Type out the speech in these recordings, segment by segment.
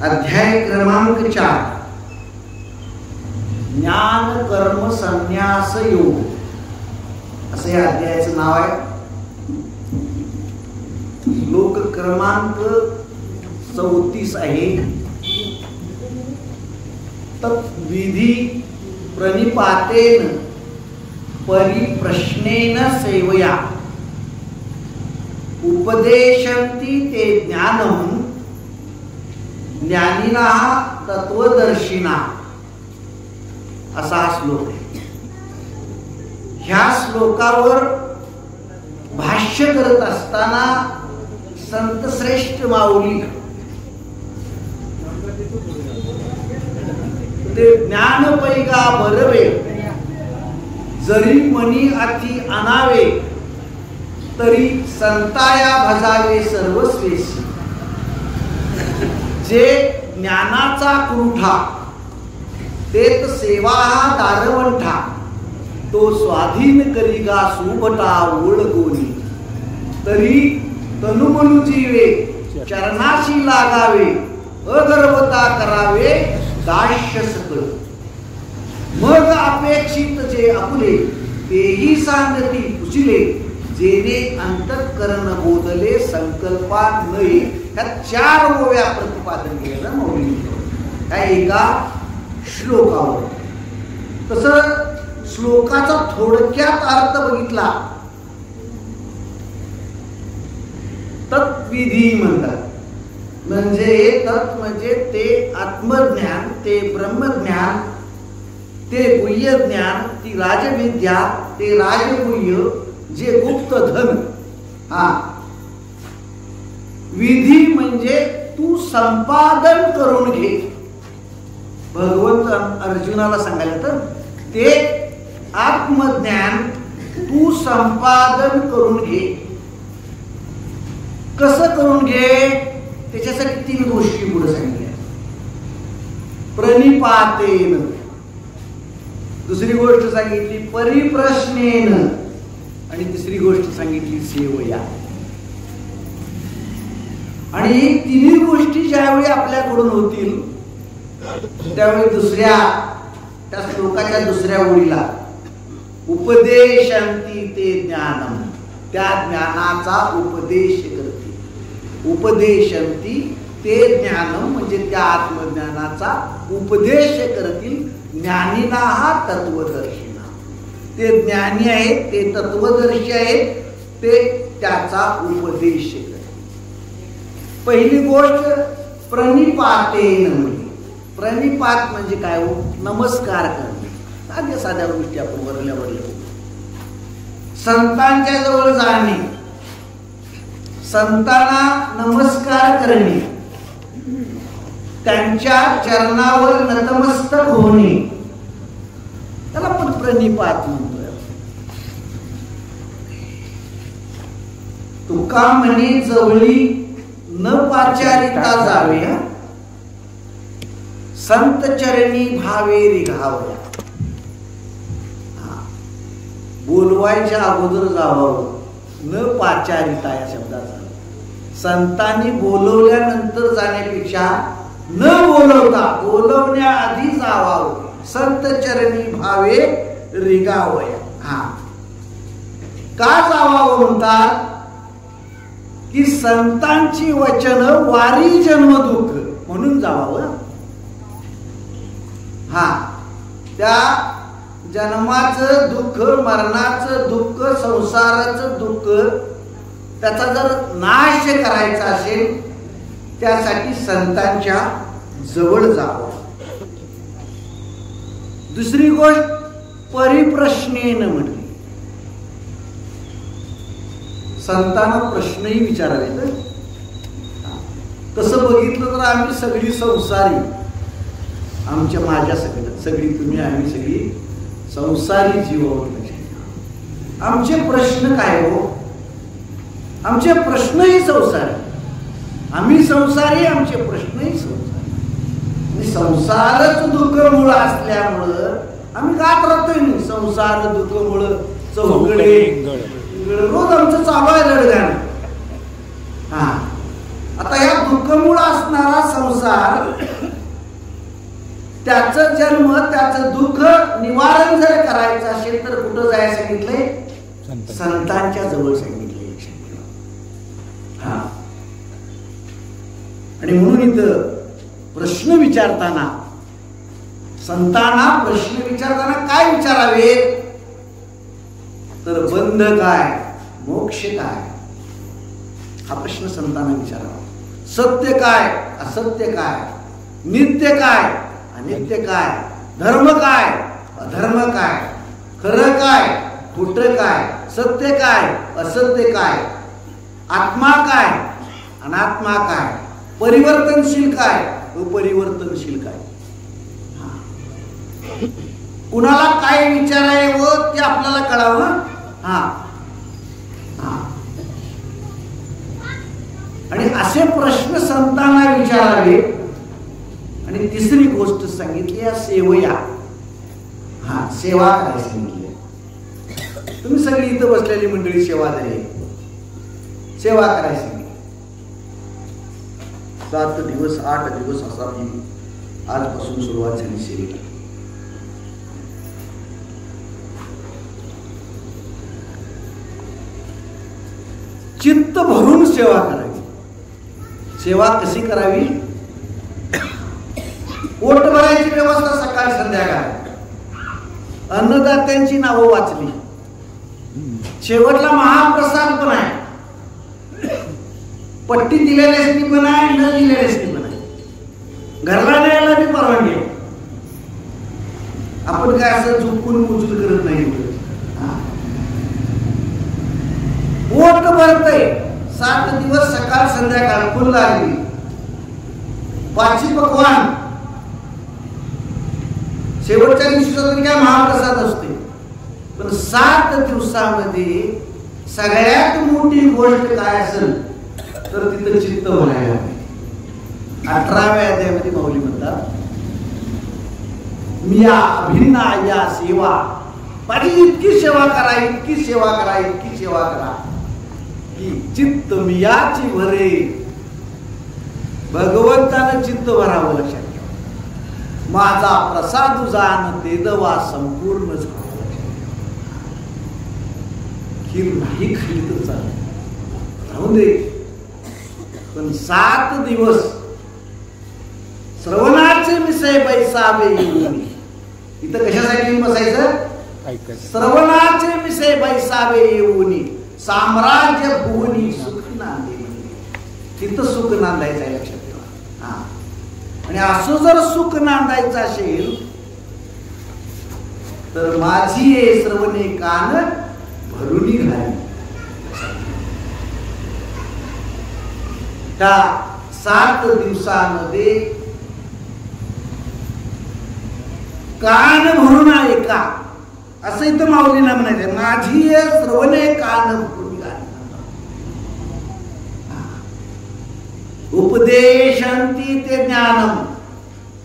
अध्याय क्रमांक 4 ज्ञान कर्म संन्यास योग असं या अध्यायाचं नाव आहे. श्लोक क्रमांक 34 आहे. तत्विधी प्रणिपातेन परिप्रश्नेन सेवया उपदेशन्ति ते ज्ञानम ज्ञानिना तत्वदर्शिना असा हा श्लोक आहे. ह्या श्लोकावर भाष्य करत असताना संत श्रेष्ठ माऊली ते ज्ञान पैगा भरवे जरी मनी अति अनावे तरी संताया भजावे सर्वस्वेसी. जे ज्ञानाचा कुंठा तेत सेवा हा दारवंठा तो स्वाधीन करीगा सुभटा ओळगोनी तरी तनुमनु जीवे चरणाशी लागावे अगर्वता करावे दास्य सकळ. मग अपेक्षित जे आपुले तेही सांगती पुचिले जेने अंतःकरण बोधले संकल्पात नये. ह्या 4 ओव्या प्रतिपादन केलं मौली ह्या एका श्लोकावर. तसं श्लोकाचा थोडक्यात अर्थ बघितला तत्विधी म्हणतात. म्हणजे तत् म्हणजे ते आत्मज्ञान, ते ब्रह्मज्ञान, ते गुह्य ज्ञान, ती राजविद्या, ते राजगुह्य, जे गुप्त धन. हा विधी म्हणजे तू संपादन करून घे. भगवंत अर्जुनाला सांगायला तर ते आत्मज्ञान तू संपादन करून घे. कसं करून घे त्याच्यासाठी 3 गोष्टी पुढे सांगितल्या. प्रणिपातेन, दुसरी गोष्ट सांगितली परिप्रश्नेन, आणि तिसरी गोष्ट सांगितली सेवया. आणि 3 गोष्टी ज्यावेळी आपल्याकडून होतील त्यावेळी दुसऱ्या त्या श्लोकाच्या दुसऱ्या ओळीला उपदेशन्ति ते ज्ञानम, त्या ज्ञानाचा उपदेश करते. उपदेशन्ति ते ज्ञानम म्हणजे त्या आत्मज्ञानाचा उपदेश करतील. ज्ञानिना हा तत्वदर्शिना, ते ज्ञानी आहेत, ते तत्वदर्शी आहेत, ते त्याचा उपदेश करतील. पहिली गोष्ट प्रणिपातेन म्हणजे प्रणिपात म्हणजे काय हो? नमस्कार करणे. साध्या साध्या गोष्टी आपण वरल्या संतांच्या जवळ जाणे, संतांना नमस्कार करणे, त्यांच्या चरणावर नतमस्तक होणे, त्याला पण प्रणिपात म्हणतोय. तुका म्हणे जवळी न पाचारिता जावे, संत चरणी भावे रिघावया. बोलवायच्या अगोदर जावं, न पाचारिता या शब्दाचा. संतांनी बोलवल्यानंतर जाण्यापेक्षा न बोलवता बोलवण्याआधी जावावं. संत चरणी भावे रिघावया. का जावावं म्हणतात की संतांची वचन वारी जन्म दुःख म्हणून जावावं. त्या जन्माचं दुःख, मरणाचं दुःख, संसाराचं दुःख, त्याचा जर नाश करायचा असेल त्यासाठी संतांच्या जवळ जावं. दुसरी गोष्ट परिप्रश्नेन म्हटली. संतांना प्रश्नही विचारावे. तसं बघितलं तर आम्ही सगळी संसारी, माझ्या सगळी तुम्ही, आम्ही सगळी संसारी जीव आहोत. आमचे प्रश्न काय हो? आमचे प्रश्नही संसारी. आम्ही संसारी, आमचे प्रश्नही संसारी. संसारच दुःख मूळ असल्यामुळं आम्ही गात राहतोय नाही. संसार दुःख मूळ चौकडे रोज आमचं चालू आहे लढगाणं. आता या दुःखमूळ असणारा संसार, त्याचं जन्म, त्याचं दुःख निवारण जर करायचं असेल तर कुठं जायला सांगितलंय? संतांच्या जवळ सांगितलंय. हा, आणि म्हणून इथं प्रश्न विचारताना, संतांना प्रश्न विचारताना काय विचारावे? तर बंध काय, मोक्ष काय, हा प्रश्न संतांना विचारावा. सत्य काय, असत्य काय, नित्य काय, अनित्य काय, धर्म काय, अधर्म काय, खरं काय, खोटं काय, सत्य काय, असत्य काय, आत्मा काय, अनात्मा काय, परिवर्तनशील काय, अपरिवर्तनशील काय. कुणाला काय विचारावं ते आपल्याला कळावं. हा, आणि असे प्रश्न संतांना विचारावे. आणि तिसरी गोष्ट सांगितली या सेवया. हा, सेवा करायला सांगितली. तुम्ही सगळी इथं बसलेली मंडळी सेवादारी, सेवा करायला सांगितली. 7 दिवस 8 दिवस असा आजपासून सुरुवात झाली सेवेला. चित्त भरून सेवा करावी. सेवा कशी करावी? पोट भरायची व्यवस्था सकाळ संध्याकाळ, अन्नदात्यांची नावं वाचली, शेवटला महाप्रसाद पण आहे, पट्टी दिलेल्यासनी पण आहे, न दिलेल्यासनी पण आहे, घरला न्यायला बी परवानगी आहे. आपण काय असं झुकून मुजूर करत नाही. पोट भरतय, 7 दिवस सकाळ संध्याकाळ फुल लागली, 5 पकवान, शेवटच्या दिवशीचा तरी काय महाप्रसाद असते. पण 7 दिवसामध्ये सगळ्यात मोठी गोष्ट काय असेल तर तिथं चित्त भरायला. 18व्या अध्यायामध्ये माऊली म्हणतात, मी अभिन्ना या सेवा, माझी इतकी सेवा करा, इतकी सेवा करा, इतकी सेवा करा की चित्त मियाची भरे. भगवंतानं चित्त भरावं. लक्षात ठेवा, माझा प्रसाद जाण ते दवा संपूर्ण झाला. खीर नाही खाली तर चालेल, राहून दे, पण 7 दिवस श्रवणाचे विषय बैसावे येऊन. इथं कशासाठी बसायचं? श्रवणाचे विषय बैसावे येऊन साम्राज्य भुवनी सुख नांदे. तिथं सुख नांदायचं आहे. लक्षात ठेवा. हा, आणि असं जर सुख नांदायचं असेल तर माझी ये श्रवणे कान भरुनी घाली. त्या 7 दिवसांमध्ये कान भरून ऐका, असं इथं माऊलींना म्हणायचं. माझी ये श्रवणे कान भरुनी घाली. उपदेशंती ते ज्ञानम.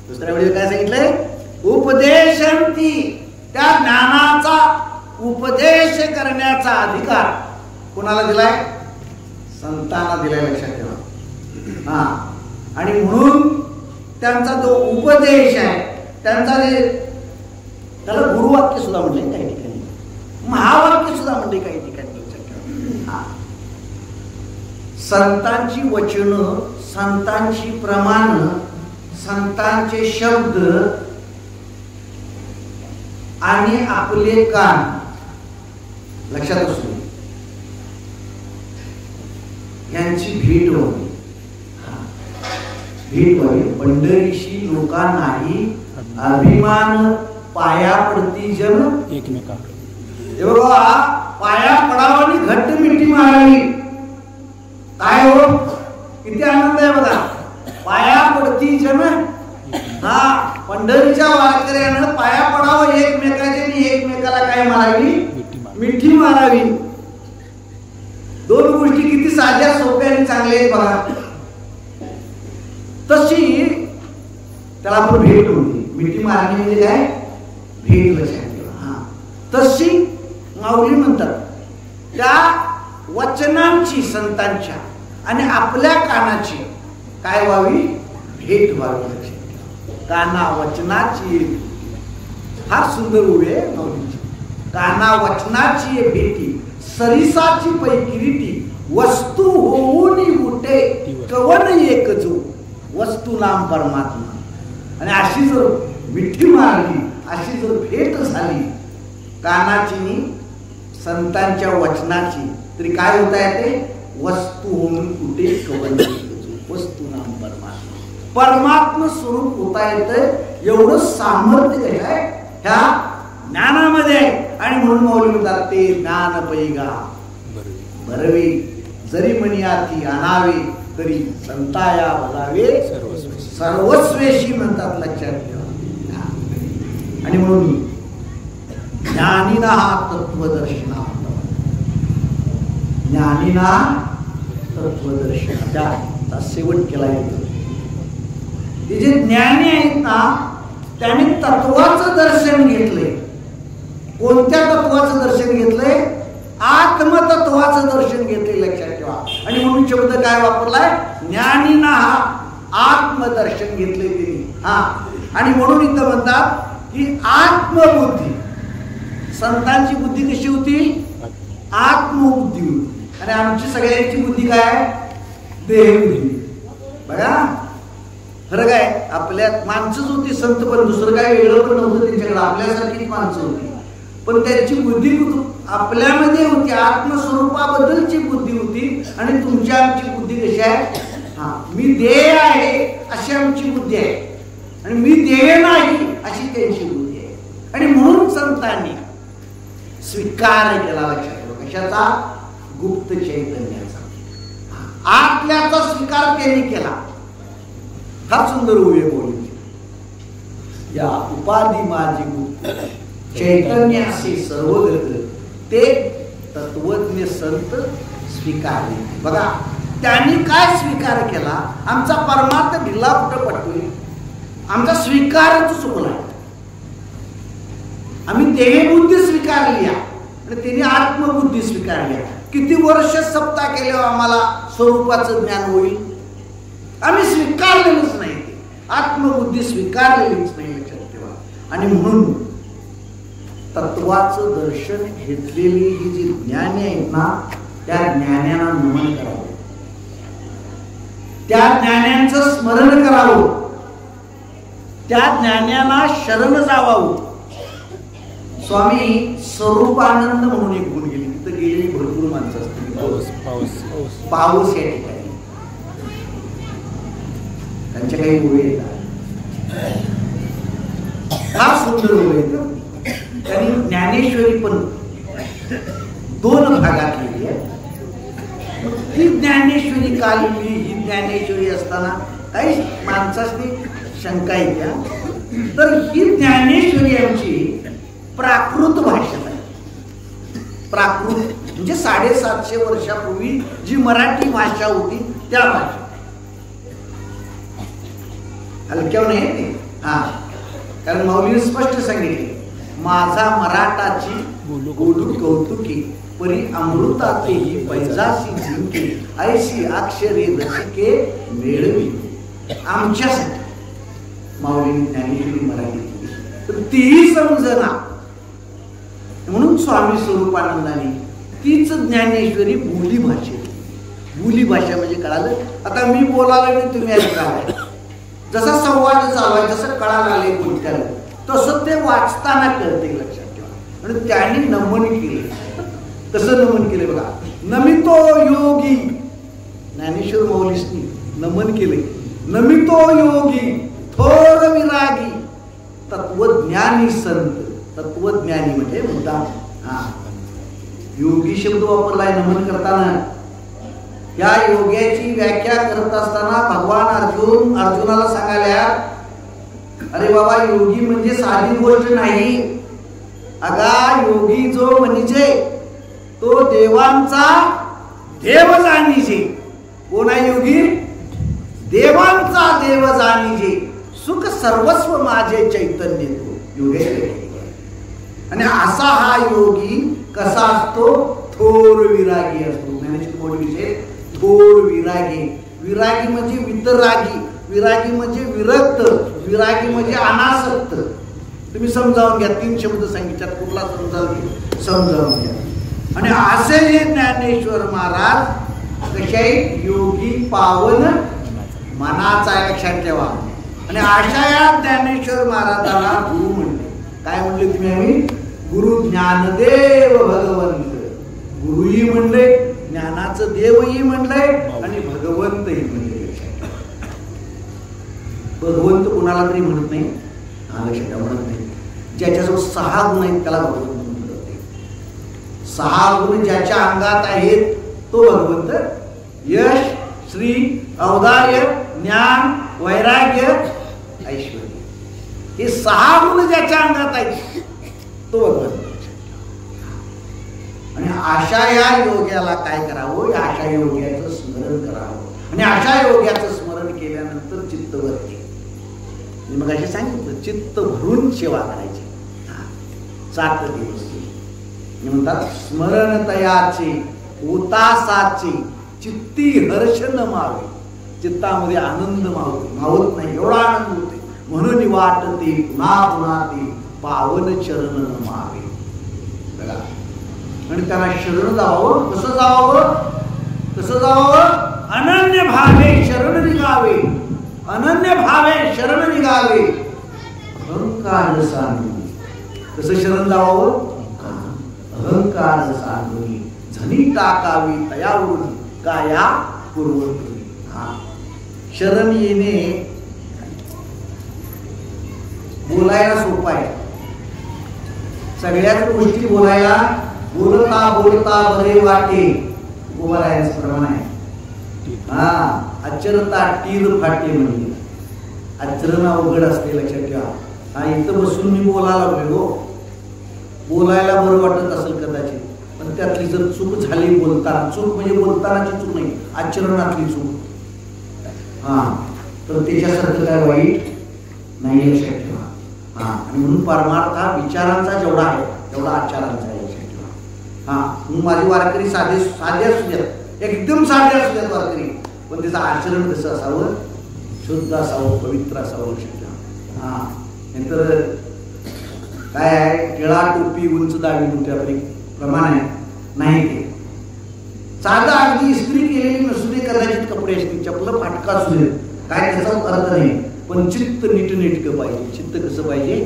दुसऱ्या वेळी काय सांगितलंय? उपदेशंती, त्या ज्ञानाचा उपदेश करण्याचा अधिकार कोणाला दिलाय? संतांना दिलाय. लक्षात ठेवा. हा, आणि म्हणून त्यांचा जो उपदेश आहे, त्यांचा जे, त्याला गुरुवाक्य सुद्धा म्हणलंय काही ठिकाणी, महावाक्य सुद्धा म्हणले काही ठिकाणी. लक्षात ठेवा. संतांची वचन, संतांची प्रमाण, संतांचे शब्द आणि आपले कान लक्षात असू यांची भेट व्हावी. भेट व्हावी. पंढरीशी लोकांनाही अभिमान पाया पडती जन एकमेका. बघा, पाया पडावा आणि घट्ट मिठी मारावी. काय हो, किती आनंद आहे बघा. पाया पडती जन. हा, पंढरीच्या वारकऱ्यानं पाया पडावं एकमेकाचे आणि एकमेकाला काय मारावी? मिठी मारावी. 2 गोष्टी किती साध्या, सोप्या आणि चांगल्या आहेत बघा. तशी त्याला आपण भेट होती. मिठी मारणे म्हणजे काय? भेट. लक्षात ठेवा. हा, तशी माऊली म्हणतात त्या वचनांची, संतांच्या आणि आपल्या कानाची काय व्हावी, भेट व्हावी. काना वचनाची, फार सुंदर उभे माऊलीची. काना वचनाची भेटी, सरिसाची पै किरीटी, वस्तू होऊन उठे कवन एक जो, वस्तू नाम परमात्मा. आणि अशी जर मिठी मारली, अशी जर भेट झाली कानाची संतांच्या वचनाची, तरी काय होत आहे ते, वस्तू होऊन कुठे कवन एक जो, वस्तू नाम परमात्मा. परमात्मा स्वरूप होता येतं एवढं सामर्थ्य आहे ह्या ज्ञानामध्ये. आणि म्हणून मौली म्हणतात ते ज्ञान पैगा बरवे, जरी म्हणी आती आणावे तरी संताया बजावे सर्वस्वेशी म्हणतात, लक्षात ठेवा. आणि म्हणून ज्ञानीना हा तत्वदर्शना, ज्ञानीना तत्वदर्शना, त्याचा शेवट केला येतो. ते जे ज्ञानी आहेत ना, त्यांनी तत्वाचं दर्शन घेतलंय. कोणत्या तत्वाचं दर्शन घेतलंय, आत्मतत्वाचं दर्शन घेतलंय, लक्षात ठेवा. आणि म्हणून शब्द काय वापरलाय, ज्ञानीना हा आत्मदर्शन घेतलंय त्यांनी. हा, आणि म्हणून इथं म्हणतात की आत्मबुद्धी, संतांची बुद्धी कशी होती, आत्मबुद्धी होती. आणि आमची सगळ्यांची बुद्धी काय, देहबुद्धी. बघा फरक आहे. आपल्या माणसंच होती संत, पण दुसरं काय वेगळं पण नव्हतं त्यांच्याकडे, आपल्यासारखी माणसं होती. पण त्यांची बुद्धी आपल्यामध्ये होती, आत्मस्वरूपाबद्दलची बुद्धी होती. आणि तुमच्या आमची बुद्धी कशी आहे, हा, मी देह आहे अशी आमची बुद्धी आहे, आणि मी देह नाही अशी त्यांची बुद्धी आहे. आणि म्हणून संतांनी स्वीकार केला, लक्षात ठेवा, कशाचा, गुप्त चैतन्याचा, आतल्याचा स्वीकार त्यांनी केला. फार सुंदर उभे बोलली, या उपाधी माझी गुप्त चैतन्य असे सर्वगत, ते तत्वज्ञ संत स्वीकारले. बघा त्यांनी काय स्वीकार केला, आमचा परमार्थ ढिला कुठं पटतोय, आमचा स्वीकारच चुकला. आम्ही देहबुद्धी स्वीकारली आणि त्यांनी आत्मबुद्धी स्वीकारली. किती वर्ष सप्ताह केल्यावर आम्हाला स्वरूपाचं ज्ञान होईल, आम्ही स्वीकारलेलंच नाही, आत्मबुद्धी स्वीकारलेलीच नाही, लक्षात ठेवा. आणि म्हणून तत्वाचं दर्शन घेतलेली ही जी ज्ञानी आहेत ना, त्या ज्ञानाला नमन करावं, त्या ज्ञानाचं स्मरण करावं, त्या ज्ञानाला शरण जावावं. स्वामी स्वरूपानंद म्हणून एक गुण गेली, तिथं गेलेली भरपूर माणसं असतील. पाऊस या ठिकाणी त्यांच्या काही ओळी येतात, फार सुंदर ओळी येतात. त्यांनी ज्ञानेश्वरी पण 2 भागात लिहिली आहे. ही ज्ञानेश्वरी का लिहिली, ही ज्ञानेश्वरी असताना काही माणसाची शंका येत्या. तर ही ज्ञानेश्वरी आमची प्राकृत भाषेत आहे. प्राकृत म्हणजे 750 वर्षापूर्वी जी मराठी भाषा होती त्या भाषेत, हलक्यावर नाही ते. हा, कारण माऊलीने स्पष्ट सांगितले, माझा मराठाची बोलू कौतुकी, परी अमृतातेही पैजासी जिंके, ऐशी अक्षरे रसिके मेळवी. आमच्यासाठी माऊलीने ज्ञानेश्वरी मराठी केली, तर तीही समजना. म्हणून स्वामी स्वरूपानंदाने तीच ज्ञानेश्वरी बोली भाषेत, बोली भाषा म्हणजे कळालं. आता मी बोलायला आणि तुम्ही ऐकाल, जसा संवाद चालू आहे, जसं कळायला आले बोलत्याला, तसं ते वाचताना कळते, लक्षात ठेवा. आणि त्यांनी नमन केले. कसं नमन केले बघा, नमितो योगी, ज्ञानेश्वर माऊलींनी नमन केले. नमितो योगी थोर विरागी, तत्वज्ञानी संत. तत्वज्ञानी म्हणजे मुद्दा, हा, योगी शब्द वापरलाय नमन करताना. या योग्याची व्याख्या करत असताना भगवान अर्जुनाला सांगायला, अरे बाबा, योगी म्हणजे साधी गोष्ट नाही. अगा, योगी जो म्हणजे तो देवांचा देव जाणीजे. कोण आहे योगी? देवांचा देव जाणीजे, सुख सर्वस्व माझे चैतन्य तो योगी. आणि असा हा योगी कसा असतो? थोर विरागी असतो. ज्ञानेश्वर बोलले, गोड विरागी. विरागी म्हणजे वितरागी, विरागी म्हणजे विरक्त, विरागी म्हणजे अनासक्त. तुम्ही समजावून घ्या. 3 शब्द सांगितल्यात, कुठला समजावून घ्या. आणि असे हे ज्ञानेश्वर महाराज कसे योगी पावन मनाचा लक्षात ठेवा. आणि अशा या ज्ञानेश्वर महाराजाला गुरु म्हणले. काय म्हणले तुम्ही? आम्ही गुरु ज्ञानदेव भगवंत. गुरुही म्हणले, ज्ञानाचं देवही म्हणलंय आणि भगवंतही म्हणले. भगवंत कुणाला तरी म्हणत नाही, लक्षात म्हणत नाही. ज्याच्याजवळ 6 गुण आहेत त्याला भगवंत म्हणत नाही. 6 गुण ज्याच्या अंगात आहेत तो भगवंत. यश, श्री, औदार्य, ज्ञान, वैराग्य, ऐश्वर्य, हे 6 गुण ज्याच्या अंगात आहेत तो भगवंत. आणि अशा या योग्याला काय करावं? अशा योग्याचं स्मरण करावं. आणि अशा योग्याचं स्मरण केल्यानंतर चित्तवरती, मी मग अशी सांगितलं, चित्त भरून सेवा करायची 7 दिवस. म्हणतात स्मरण तयाचे उतासाचे चित्ती हर्ष न मावे. चित्तामध्ये आनंद मावत नाही, एवढा आनंद होते. म्हणून वाटते पुन्हा पुन्हा ते पावन चरण न मावे. बघा, आणि त्याला शरण जावं. कसं जावं? कसं जावं? अनन्य भावे शरण निघावे. अनन्य भावे शरण निघावे. अहंकार सांगून. कसं शरण जावं? अहंकार सांगून झनी टाकावी तयावरून काया पूर्वतुरी. शरण येणे बोलायला सोपं आहे. सगळ्याच गोष्टी बोलायला बोलता बोलता बरे वाटे बोलायचं प्रमाण आहे. आचरता टीर फाटे म्हणजे आचरण अवघड असते, लक्षात ठेवा. इथं बसून मी बोलायला लागलो, बोलायला बरं वाटत असेल कदाचित, पण त्यातली जर चूक झाली बोलताना, चूक म्हणजे बोलतानाची चूक नाही, आचरणातली चूक, तर त्याच्यासारखं काय वाईट नाही, लक्षात ठेवा. आणि म्हणून परमार्थ हा विचारांचा जेवढा आहे तेवढा आचारांचा आहे, लक्षात ठेवा. म्हणून माझी वारकरी साधे असू द्यात, एकदम साधे असू द्यात वारकरी, पण त्याचं आचरण कसं असावं? शुद्ध असावं, पवित्र असावं, लक्षात ठेवा. नंतर काय आहे? टिळा टोपी उंच दावी मोठ्या प्रमाण आहे नाही. ते साधं अगदी इस्त्री केलेली नसू दे, कदाचित कपडे असतील, चपलं फाटका असू दे, काय त्याचा अर्थ नाही, पण चित्त नीटनेटकं पाहिजे. चित्त कसं पाहिजे?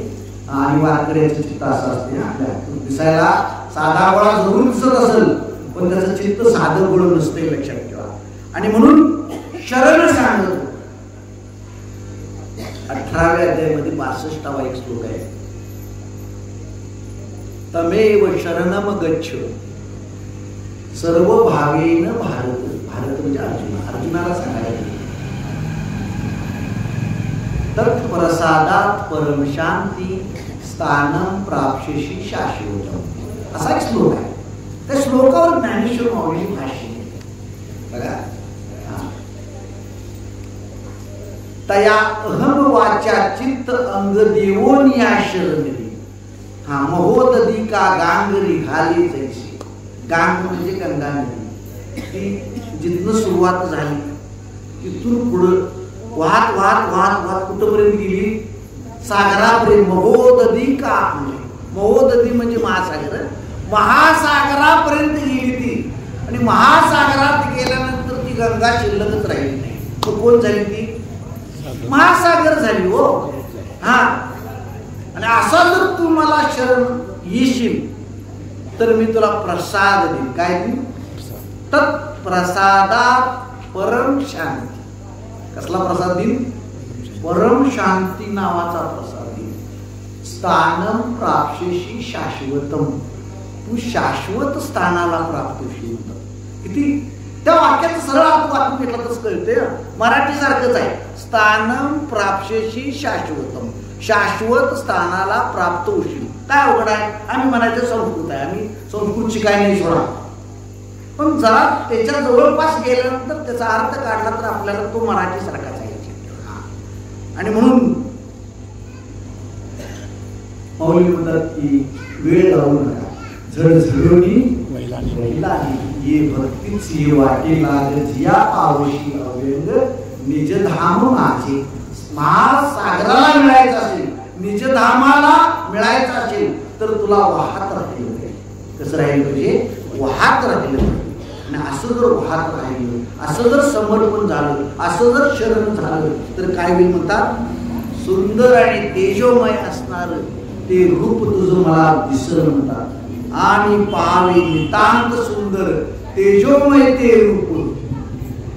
आणि वारकऱ्याचं चित्त असं असते, आपल्या दिसायला साधा गोळा जरूर दिसत असेल, पण त्याचं चित्त साधं गोळ नसते, लक्षात ठेवा. आणि म्हणून शरण सांगतो. 18व्या अध्यायामध्ये 62वा एक श्लोक आहे. तमेव शरणम गच्छ सर्व भावेन भारत. भारत म्हणजे अर्जुनाला सांगायला. तत्प्रसादात परम शांती स्थानम प्राप्स्यसि शाश्वतम. असा एक श्लोक आहे. त्या श्लोकावर ज्ञानेश्वर माऊलींनी भाष्य बघा. तया अहम वाचा चित्त अंग देवोनिया शरण. महोदधी का गांगरी घाली जैसे. गांग म्हणजे गंगा नदी. ती जिथनं सुरुवात झाली तिथून पुढं वाहत वाहत वाहत वाहत कुठपर्यंत गेली? सागरापर्यंत. महोदधी का, महोदधी म्हणजे महासागर, महासागरापर्यंत गेली ती. आणि महासागरात गेल्यानंतर ती गंगा शिल्लकच राहिली नाही. मग कोण झाली ती? महासागर झाली हो. आणि असा जर तू मला शरण येशील तर मी तुला प्रसाद देईन. काय देईन? तत्प्रसादात परम शांती. कसला प्रसाद देईन? परम शांती नावाचा प्रसाद देईन. स्थानम प्राप्स्यसि शाश्वतम. तू शाश्वत स्थानाला प्राप्त होशील. किती त्या वाक्याचं सरळ अर्थ वाचून घेतला तसं कळते. मराठी सारखंच आहे. स्थानम प्राप्स्यसि शाश्वतम. शाश्वत स्थानाला प्राप्त होशील. काय अवघड आहे? आम्ही म्हणायचं संस्कृत आहे, आम्ही संस्कृत शिकाय नाही सोडा. पण जरा त्याच्या जवळपास गेल्यानंतर त्याचा अर्थ काढला तर आपल्याला तो मराठी सारखाच आहे. आणि म्हणून माऊली म्हणतात की वेळ लावू नका, झडझडूनी ये भक्तीच ये वाटे लाग जिया पावशी अव्यंग निजधाम माझे. महासागराला मिळायचं असेल, निजधामाला मिळायचं असेल तर तुला वाहत राहिलं पाहिजे. कसं राहिलं पाहिजे? वाहत राहिलं पाहिजे. आणि असं जर वाहत राहिलं, असं जर समर्पण झालं, असं जर शरण झालं तर काय होईल म्हणतात? सुंदर आणि तेजोमय असणार ते रूप तुझं मला दिसलं म्हणतात. आणि पाहावे नितांत सुंदर तेजोमय ते रूप.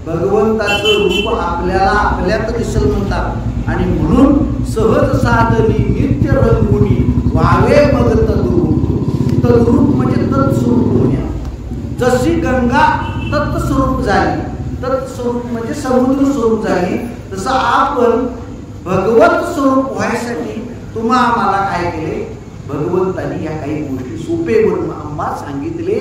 भगवंताचं रूप आपल्याला आपल्यात दिसल म्हणतात. आणि म्हणून सहज साधनी नित्य रंगुनी व्हावे मग तद्रूप. तद्रूप म्हणजे तत्स्वरूप होण्या. जशी गंगा तत्स्वरूप झाली, तत्स्वरूप म्हणजे समुद्र स्वरूप झाली, तसं आपण भगवत स्वरूप व्हायसाठी तुम्हा आम्हाला काय केले? भगवंतांनी या काही गोष्टी सोपे आम्हाला सांगितले.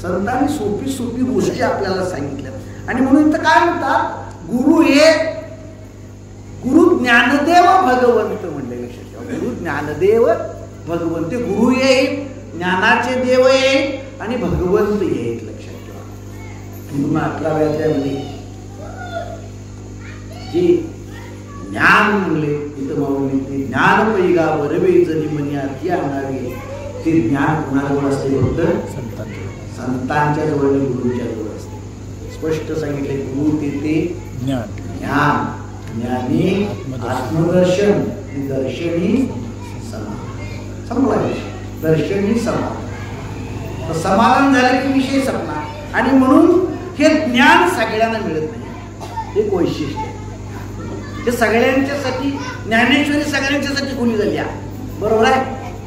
संतांनी सोपी सोपी गोष्टी आपल्याला सांगितल्या. आणि म्हणून तर काय म्हणतात? गुरु ज्ञानदेव भगवंत म्हणले. लक्षात ठेवा, गुरु ज्ञानदेव भगवंत. गुरु येईल, ज्ञानाचे देव येईल आणि भगवंत येईल. लक्षात ठेवा. म्हणून 11व्या अध्यायामध्ये जे ज्ञान म्हणले तिथं माऊली ते ज्ञान पैगा वरवे जरी मनी अति आणावे. ते ज्ञान कोणाजवळ असते? फक्त संतांच्या जवळ, गुरुच्या जवळ असते. स्पष्ट सांगितले गुरु ते ज्ञान. ज्ञान ज्ञानी आत्मदर्शन, दर्शनी समाधान. दर्शनी समाधान. समाधान झालं की विषय संपला. आणि म्हणून हे ज्ञान सगळ्यांना मिळत नाही. एक वैशिष्ट्य आहे. हे सगळ्यांच्यासाठी ज्ञानेश्वरी सगळ्यांच्यासाठी खुली झाली आहे. बरोबर आहे?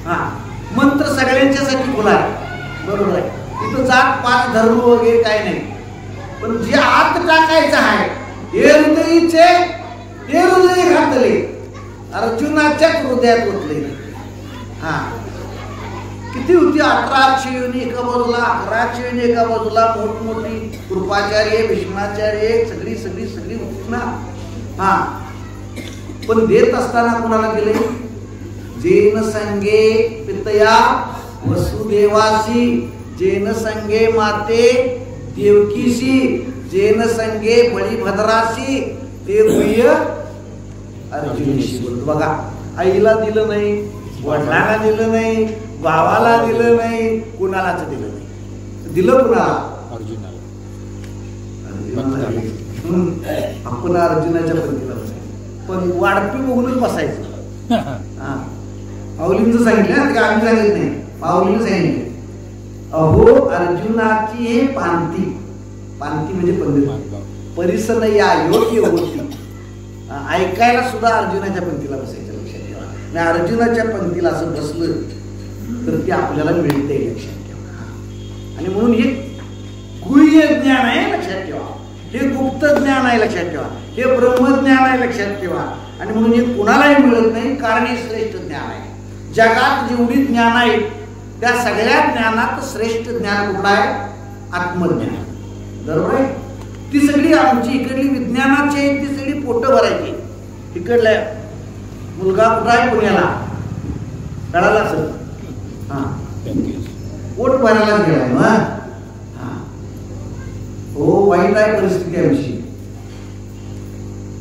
हा, मंत्र सगळ्यांच्यासाठी खुला आहे. बरोबर आहे. तिथं जात पात धर्म वगैरे काय नाही. पण जे आत टाकायचं आहे हे हृदयीचे, हे हृदय घातले अर्जुनाच्याच हृदयात ओतले. हा, किती होती? 18 योनी एका बाजूला, 11 योनी एका बाजूला, मोठमोठी कृपाचार्य, भीष्माचार्य, सगळी सगळी सगळी होती ना. हा, पण देत असताना कोणाला दिले? जेन संगे पितया वसुदेवासी, जेन संगे माते देवकीशी, जेन संगे बळीभद्राशी, ते गुह्य अर्जुनीशी. बघा, आईला दिलं नाही, वडिलांना दिलं नाही, भावाला दिलं नाही, कुणालाच दिलं नाही. दिलं कुणाला? अर्जुनाला. आपण अर्जुनाच्या पंथीला बसायचं. पण वाढपी बघूनच बसायचं. माऊलींचं सांगितलं, आम्ही सांगितलं नाही, माऊलींचं सांगितलं. अहो अर्जुनाची हे पांती, पांती म्हणजे पंडित, परिसन या योग्य होती. ऐकायला सुद्धा अर्जुनाच्या पंथीला बसायचं. लक्षात ठेवा. आणि अर्जुनाच्या पंथीला असं बसलं तर ते आपल्याला मिळते. लक्षात ठेवा. आणि म्हणून हे गुह्य ज्ञान आहे. लक्षात ठेवा. हे गुप्त ज्ञान आहे. लक्षात ठेवा. हे ब्रह्मज्ञान आहे. लक्षात ठेवा. आणि म्हणून हे कुणालाही मिळत नाही, कारण हे श्रेष्ठ ज्ञान आहे. जगात जेवढी ज्ञान आहे त्या सगळ्या ज्ञानात श्रेष्ठ ज्ञान कुठलं आहे? आत्मज्ञान. बरोबर आहे? ती सगळी आमची इकडली विज्ञानाची आहे, ती सगळी पोट भरायची. इकडल्या मुलगा कुठं आहे? पुण्याला. कळाला असेल? हा, पोट भरायला गेला. हो, वाईट आहे परिस्थिती आमची.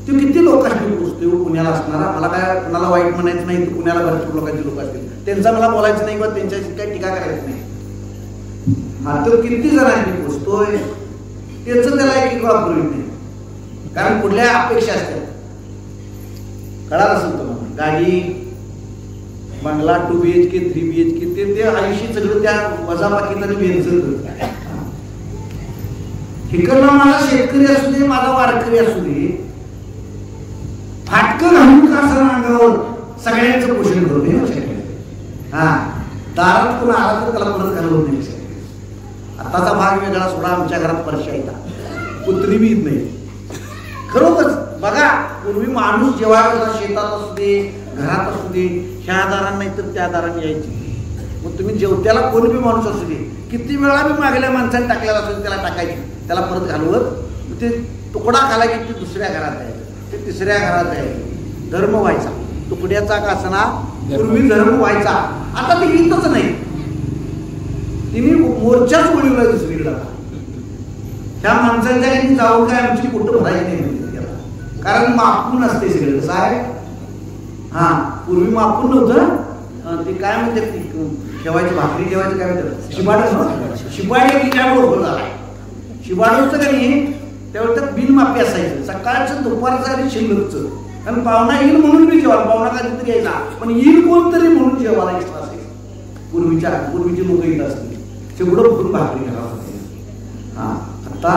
तो किती लोकांनी पुसतो पुण्याला असणारा. मला काय कुणाला वाईट म्हणायचं नाही. पुण्याला भरपूर लोकांची लोक असतील, त्यांचा मला बोलायचं नाही किंवा त्यांच्याशी काही टीका करायची नाही. मात्र किती जणांनी पुसतोय त्याचं त्याला एक वापरू नाही. कारण कुठल्या अपेक्षा असतात. कळालं असेल तुम्हाला? गाडी, बंगला, 2 BHK 3 BHK ते आयुष्य सगळं त्या वजाबाकीत भेदच. ठिकाणा मला शेतकरी असू दे, माझा वारकरी असू दे, फाटकं घालून का असं अंगावर सगळ्यांचं पोषण करते. हा, दारात कोण आला तर त्याला परत घालवत नाही. आताचा भाग वेगळा सोडा. आमच्या घरात परशा येतात, कुत्री बी येत नाही. खरोखरच बघा, पूर्वी माणूस जेव्हा शेतात असू दे, घरात असू दे, ह्या दारांना नाही तर त्या दारांनी यायची. मग तुम्ही जेवत्याला कोण बी माणूस असू दे, किती वेळा बी मागल्या माणसाने टाकलेला असू दे, त्याला टाकायची, त्याला परत घालवत ते तुकडा खाला की ते दुसऱ्या घरात आहे, ते तिसऱ्या घरात आहे. धर्म व्हायचा तुकड्याचा का असना, पूर्वी धर्म व्हायचा. आता ते हितच नाही. तिने मोर्चाच बोलवला दुसरीकडे. त्या माणसांच्या काही जाऊन काय आमची कुठं भरायची नाही म्हणजे त्याला, कारण मापून असते सगळं. कसं आहे, हा पूर्वी मापून नव्हतं ते काय म्हणते ठेवायची भाकरी ठेवायचं काय म्हणतात शिबाड, शिबाडी की त्यामुळे होता. शिबाडूचं का नाही त्यावेळेस तर बिनमापी असायचं, सकाळचं दुपारचं आणि शिल्लकचं. कारण पाहुणा येईल म्हणून मी जेवायला, पाहुणा कधीतरी यायचा पण येईल कोणतरी म्हणून जेवायला एक्स्ट्रा असायचं. पूर्वीची लोक येत असतील तेवढं भरून भाकरी घालावं होते. हा आता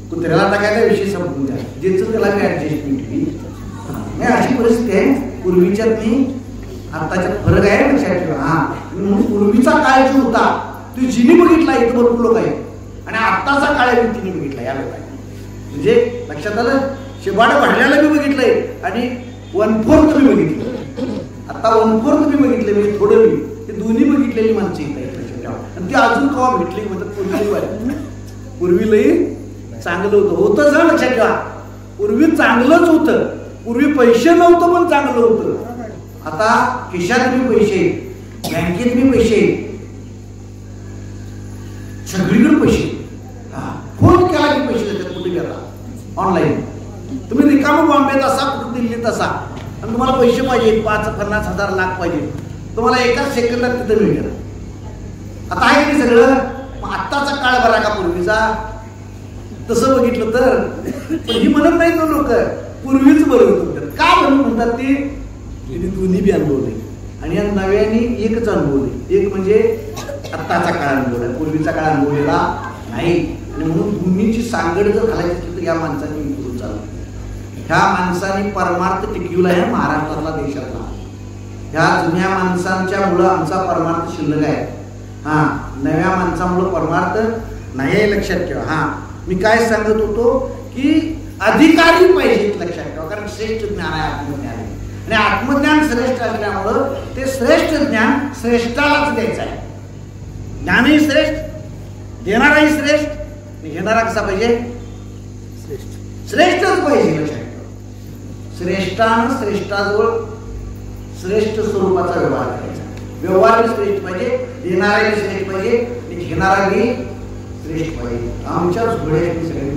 कुत्र्याला टाकायचा विषय समजून द्या, ज्याचं त्याला मी ऍडजस्टमेंट केली. नाही अशी परिस्थिती आहे पूर्वीच्यातली आताच्यात फरक आहे लक्षात ठेवा. हा म्हणून पूर्वीचा काळ जो होता तो जिनी बघितला इथं भरपूर लोक आहेत, आणि आत्ताचा काळ आहे तिने बघितला या लोकांनी. म्हणजे लक्षात आलं, शिबाड भरल्याला मी बघितलंय आणि 1/4 मी बघितलं. आता 1/4 मी बघितले, म्हणजे थोडं मी ते दोन्ही बघितलेली माणसं इथं आहेत लक्षात ठेवा. आणि ती अजून केव्हा भेटली म्हणतात पूर्वी लई चांगलं होतं जा लक्षात ठेवा. पूर्वी चांगलंच होतं, पूर्वी पैसे नव्हतं पण चांगलं होतं. आता खिशात मी पैसे, बँकेत मी पैसे, सगळीकडे पैसे. फोन केला की पैसे देतात, कुठे गेला ऑनलाईन. तुम्ही रिकाम बॉम्बेत असा, कुठे दिल्लीत असा, आणि तुम्हाला पैसे पाहिजे 5-50,000 लाख पाहिजे, तुम्हाला एकाच सेकंदात तिथं मिळेल. आता आहे की सगळं. मग आत्ताचा काळ बरा का पूर्वीचा, तसं बघितलं तर. पण ही म्हणत नाही तो लोक पूर्वीच बरं होतं. का म्हणून म्हणतात ते दोन्ही बी अनुभवले, आणि या नव्याने एकच अनुभवले. एक म्हणजे आत्ताचा काळ अनुभवला, पूर्वीचा काळ अनुभवलेला नाही. आणि म्हणून दोन्हीची सांगड जर घालायची असेल तर या माणसाने विचारून चालू. ह्या माणसाने परमार्थ टिकवला आहे महाराष्ट्रातला, देशातला. ह्या जुन्या माणसांच्या मुळे आमचा परमार्थ शिल्लक आहे. हा नव्या माणसामुळे परमार्थ नाही, लक्षात ठेवा. हा मी काय सांगत होतो की अधिकारी पाहिजेत लक्षात ठेवा, कारण श्रेष्ठ ज्ञान आहे आत्मज्ञान आहे. आणि आत्मज्ञान श्रेष्ठ असल्यामुळं ते श्रेष्ठ ज्ञान श्रेष्ठालाच द्यायचं आहे. ज्ञानही श्रेष्ठ, देणाराही श्रेष्ठ, घेणारा कसा पाहिजे श्रेष्ठच पाहिजे लक्षात ठेवा. श्रेष्ठानं श्रेष्ठाजवळ श्रेष्ठ स्वरूपाचा व्यवहार करायचा. व्यवहार श्रेष्ठ पाहिजे, देणाराही श्रेष्ठ पाहिजे, घेणाराही श्रेष्ठ पाहिजे. आमच्या झोळ्याची सगळी,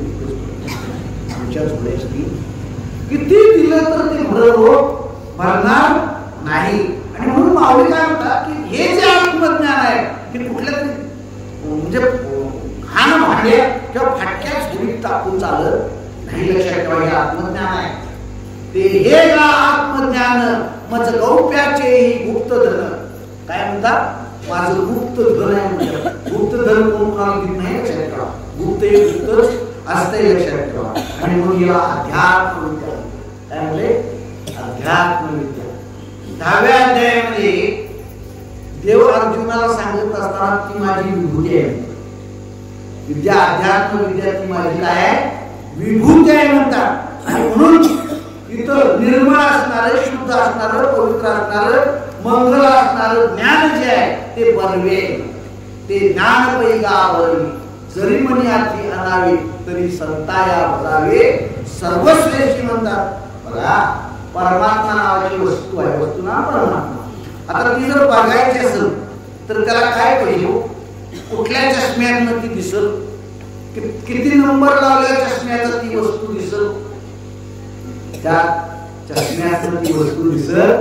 आमच्या झोळ्याची किती दिलं तर ते भरणार नाही. आणि म्हणून माऊली काय म्हणतात की हे जे आत्मज्ञान आहे हे कुठल्या तरी म्हणजे घाण भांड्या किंवा फाटक्या झोळीत टाकून चालत नाही. लक्षात ठेवा, हे आत्मज्ञान आहे. ते हे का आत्मज्ञान मज गौप्याचे गुप्त धन. काय म्हणतात, माझं गुप्त धन आहे म्हणतात. गुप्त धन कोण कोणाला देत नाही लक्षात ठेवा. गुप्त हे गुप्तच असते लक्षात ठेवा. आणि म्हणून याला अध्यात्म विद्या काय म्हणले, अध्यात्म विद्या. 10व्या अध्यायामध्ये देव अर्जुनाला सांगत असताना ती माझी विभूती आहे. विद्या अध्यात्म विद्या ती माझी काय आहे, विभूती आहे म्हणतात. आणि म्हणून इथं निर्मळ असणार, शुद्ध असणार, पवित्र असणार, मंगल असणार ज्ञान जे आहे ते बर्वे. ते ज्ञान पैगावर जरी मनी आधी अनावे तरी संताया भजावे सर्वश्रेष्ठी म्हणतात. बघा, परमात्मा नावाची वस्तू आहे, वस्तू ना परमात्मा. आता ती जर बघायची असेल तर त्याला काय पाहिजे, कुठल्या चष्म्यातनं ती दिसल, किती नंबर लावल्या चष्म्याचा ती वस्तू दिसल, त्या चष्म्यातनं ती वस्तू दिसल.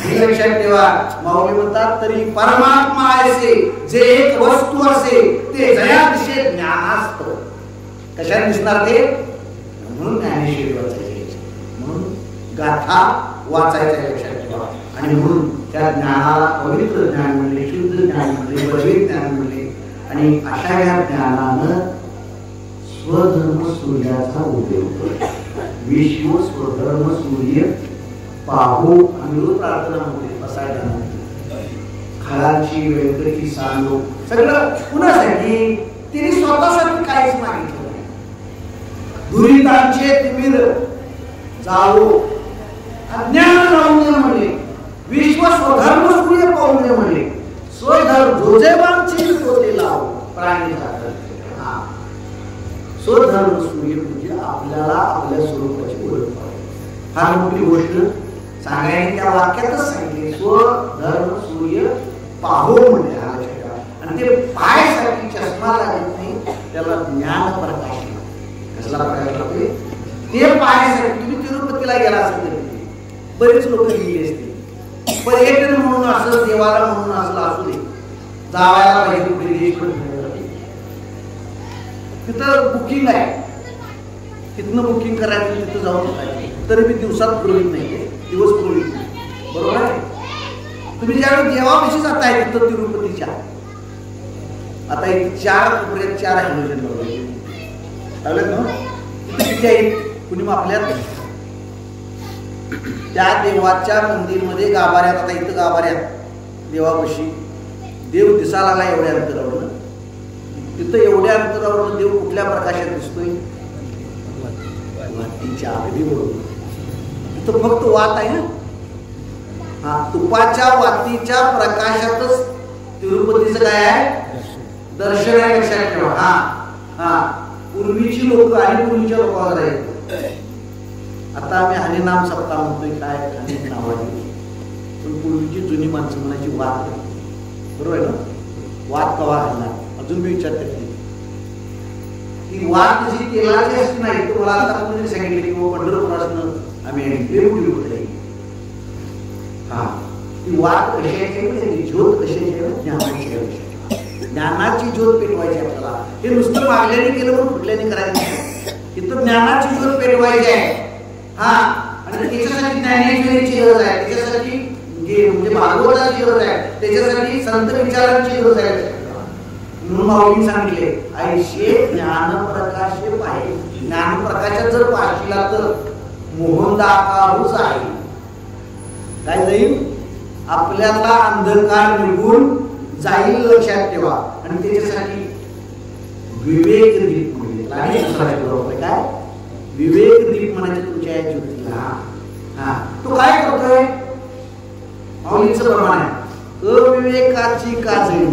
लक्षात ठेवा, माऊली म्हणतात तरी परमात्मा असे जे एक वस्तू असे ते जया दिशे ज्ञानास्त. कशाने दिसणार ते, म्हणून ज्ञानेश्वरी वाचायची, म्हणून गाथा वाचायच्या लक्षात ठेवा. आणि म्हणून त्या ज्ञानाला पवित्र ज्ञान म्हणले, शुद्ध ज्ञान म्हणले, बळवी ज्ञान म्हणले. आणि अशा या ज्ञानानं स्वधर्म सूर्याचा उदय होतो. विश्व स्वधर्म सूर्य पाहू. आम्ही रोज प्रार्थना होते बसायला, खालाची व्यंकटी सांगो, सगळं कुणासाठी, तिने स्वतःसाठी काहीच मागितलं नाही. दुरितांचे तिमिर जाळो, अज्ञान राहून दे म्हणले, विश्व स्वधर्म सूर्य पाहून दे म्हणले, स्वधर्म जोजेबांचे होते लाव प्राणी जातात. स्वधर्म सूर्य म्हणजे आपल्याला आपल्या स्वरूपाची ओळख पाहिजे. फार मोठी गोष्ट सांगायची त्या वाक्यातच सांगितली, स्वधर्म सूर्य पाहो म्हणजे. आणि ते पायासाठी चष्मा लागत नाही, त्याला ज्ञान प्रकाश. कसला प्रकाश लागते? ते पायासाठी. तुम्ही तिरुपतीला गेला असेल तरी बरेच लोक गेली असते, पर्यटन म्हणून असं, देवाला म्हणून असलं असू दे, जावायला पाहिजे कुठे देश पण तिथं बुकिंग आहे, तिथनं बुकिंग करायचं, तिथं जाऊन बघायचं. तरी मी दिवसात पुरवित नाही, दिवस पुरवित नाही, बरोबर आहे. तुम्ही ज्यावेळी देवापाशी जाताय तिथं तिरुपतीच्या, आता इथे 4 कोपऱ्यात 4 हॅलोजन लागलेत ना, किती आहेत? कुणी आपल्यात त्या देवाच्या मंदिरमध्ये गाभाऱ्यात, आता इथं गाभाऱ्यात देवापाशी देव दिसायला लागला एवढ्या अंतरावर, तिथं एवढ्या अंतरावर देव कुठल्या प्रकाशात दिसतोय? वातीच्या. अगदी बरोबर. तिथं फक्त वात आहे ना, हा, तुपाच्या वातीच्या प्रकाशातच तिरुपतीचं काय आहे? दर्शन आहे. लक्षात ठेवा. हा हा, पूर्वीची लोक आणि पूर्वीच्या लोकांवर आहेत. आता आम्ही हरिनाम सप्ताह म्हणतोय, काय अनेक नाव आहे, पण पूर्वीची जुनी माणसं म्हणायची वात. बरोबर आहे ना? वात कवा हरणार? अजून मी विचार करते की वात जी तेलाची असते नाही, तो मला आता कोणी सांगितलं की पंढरपुरातनं आम्ही कुठे, हा, ती वात कशाची? ज्योत कशाची? ज्ञानाची. ज्ञानाची ज्योत पेटवायची आपल्याला. हे नुसतं मागल्याने केलं पण कुठल्याने करायचं नाही, तिथं ज्ञानाची ज्योत पेटवायची आहे. हा, आणि त्याच्यासाठी ज्ञानेश्वरीची गरज आहे, त्याच्यासाठी म्हणजे भागवताची गरज आहे, त्याच्यासाठी संत विचारांची गरज आहे. म्हणून माऊलींनी सांगितले, ऐशे ज्ञान प्रकाशे पाहे. ज्ञान प्रकाशात जर पाहिला तर मोहनदाकारूच आहे. काय जाईल? आपल्याला अंधकार निघून जाईल. लक्षात ठेवा. आणि त्याच्यासाठी विवेक दीप म्हणजे काय? विवेक दीप म्हणायचे तुमच्या या ज्योतीला. हा, तो काय करतोय? माऊलीचं प्रमाण आहे, अविवेकाची काजळी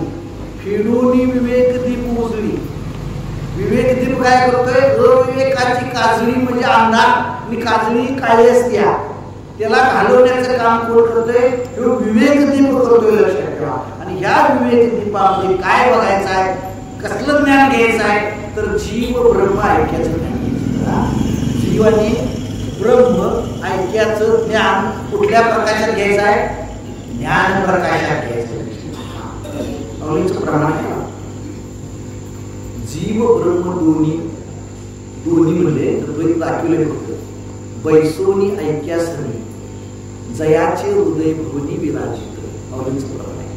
फिडूनी विवेक दीप उजळी. विवेक दीप काय करतोय? अविवेकाची काजळी म्हणजे अंधार, आणि काजळी काळी असत्या, त्याला घालवण्याचं काम कोण करतोय? तो विवेक दीप करतोय. लक्षात ठेवा. आणि ह्या विवेक दीपामध्ये काय बघायचं आहे? कसलं ज्ञान घ्यायचं आहे? तर जीव ब्रह्म ऐक्याचं ज्ञान घ्यायचं. जीव आणि ब्रह्म ऐक्याचं ज्ञान कुठल्या प्रकाशात घ्यायचं आहे? ज्ञान प्रकाशात घ्यायचं. प्रमाण आहे. जीव ब्रह्म दोन्ही म्हणजे दाखवले फक्त बैसोनी ऐक्यासनी जयाचे हृदय भुवनी विराजित. माऊलींचं प्रमाण आहे.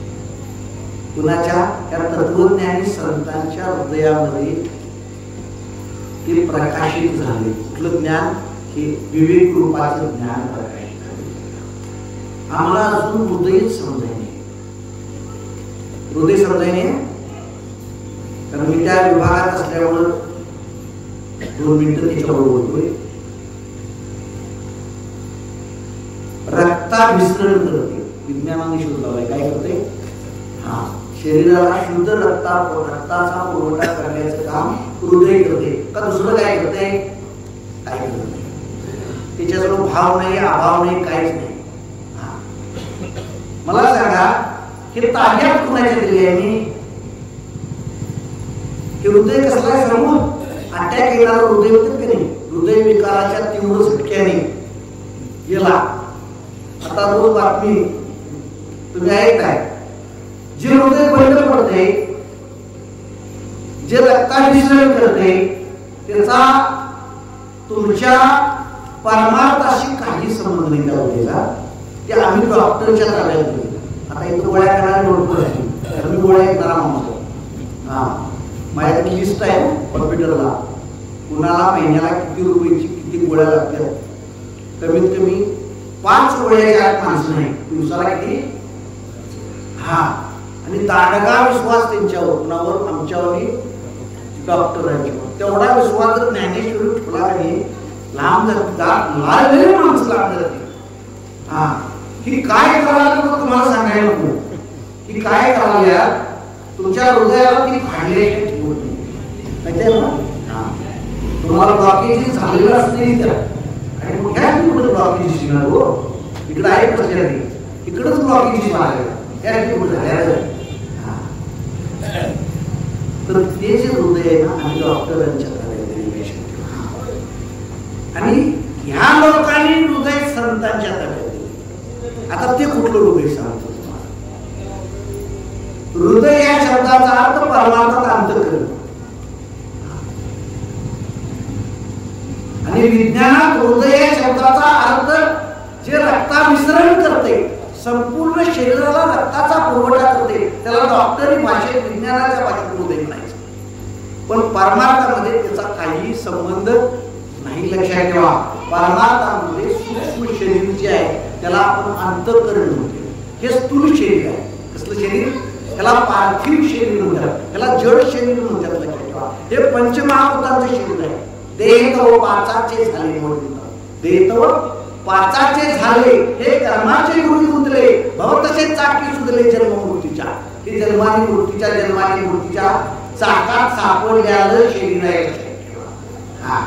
कुणाच्या? त्या तत्वज्ञानी संतांच्या हृदयामध्ये ते प्रकाशित झाले. कुठलं ज्ञान? हे विवेक रूपाचं ज्ञान प्रकाशित झाले. आम्हाला अजून हृदयच समजायने. हृदय समजायने कारण मी त्या विभागात असल्यामुळं 2 मिनिटं त्याच्यावर बोलतोय. रक्ताभिसरण करते. विज्ञानाने शोध लावलाय. काय करते? हा, शरीराला शुद्ध रक्ताचा पुरवठा करण्याचं काम हृदय करते. का दुसरं काय करते? काय करत नाही. त्याच्याजवळ भाव नाही, अभाव नाही, काहीच नाही. मला सांगा, हे ताब्यात कुणाच्या दिली आहे? मी हे हृदय कसला आहे सांगू? अटॅक येणारं हृदय होतं की नाही? हृदय विकाराच्या तीव्र झटक्याने गेला. आता रोज बातमी तुम्ही ऐकताय, जे हृदय बंद पडते, जे रक्ताभिसरण करते, त्याचा तुमच्या परमार्थाशी काही संबंध नाही. त्या हृदयाचा ते आम्ही डॉक्टरच्या ताब्यात घेऊ. आता इथं गोळ्या करणारे भरपूर आहे, तर मी गोळ्या करणारा माणूस. हा, माझ्याकडे लिस्ट आहे कॉम्प्युटरला, कुणाला महिन्याला किती रुपयाची किती गोळ्या लागतात. कमीत कमी 5 गोळ्याच्या आत माणसं नाही, दिवसाला किती. हा, आणि दांडगा विश्वास त्यांच्यावर, कुणावर? आमच्यावर, डॉक्टरांच्यावर. तेवढा विश्वास जर ज्ञानेश्वरी ठेवला नाही, लांब जातात माणसं लांब जाते. हा, ही काय करायला तुम्हाला सांगायला नको. ही काय करायला तुमच्या हृदयाला ती फाडले तुम्हाला ब्लॉकेज झालेलं असते आणि मोठ्या कुठं ब्लॉकेज शिकणार हो. इकडे आहे कसल्या इकडंच ब्लॉकेज झालेलं. तर ते जे हृदय आहे ना आणि डॉक्टरांच्या ताब्यात दिले आणि ह्या लोकांनी हृदय संतांच्या ताब्यात दिले. आता ते कुठलं हृदय सांगतो तुम्हाला. हृदय या शब्दाचा अर्थ परमार्थात अंतःकरण आणि विज्ञानात हृदय या शब्दाचा अर्थ जे रक्ताभिसरण करते, संपूर्ण शरीराला रक्ताचा पुरवठा करते, त्याला डॉक्टरी भाषेत विज्ञानाच्या भाषेत हृदय म्हणायचं. पण परमार्थामध्ये त्याचा काही संबंध नाही. लक्षात ठेवा, परमार्थामध्ये सूक्ष्म शरीर जे आहे त्याला आपण अंतःकरण म्हणतो. हे स्थूल शरीर आहे. कसलं शरीर? त्याला पार्थिव शरीर म्हणतात, त्याला जड शरीर म्हणतात. लक्षात ठेवा, हे पंचमहाभूतांचं शरीर आहे. देह तव पाचाचे झाले म्हणतात. देह तव पाचाचे झाले, हे कर्माचे गुढी गुंतले, भवतसे चाकी सुधले जन्म मृत्यूच्या. हे जन्माने मृत्यूच्या चाकात सापडलेलं शरीर आहे. हा,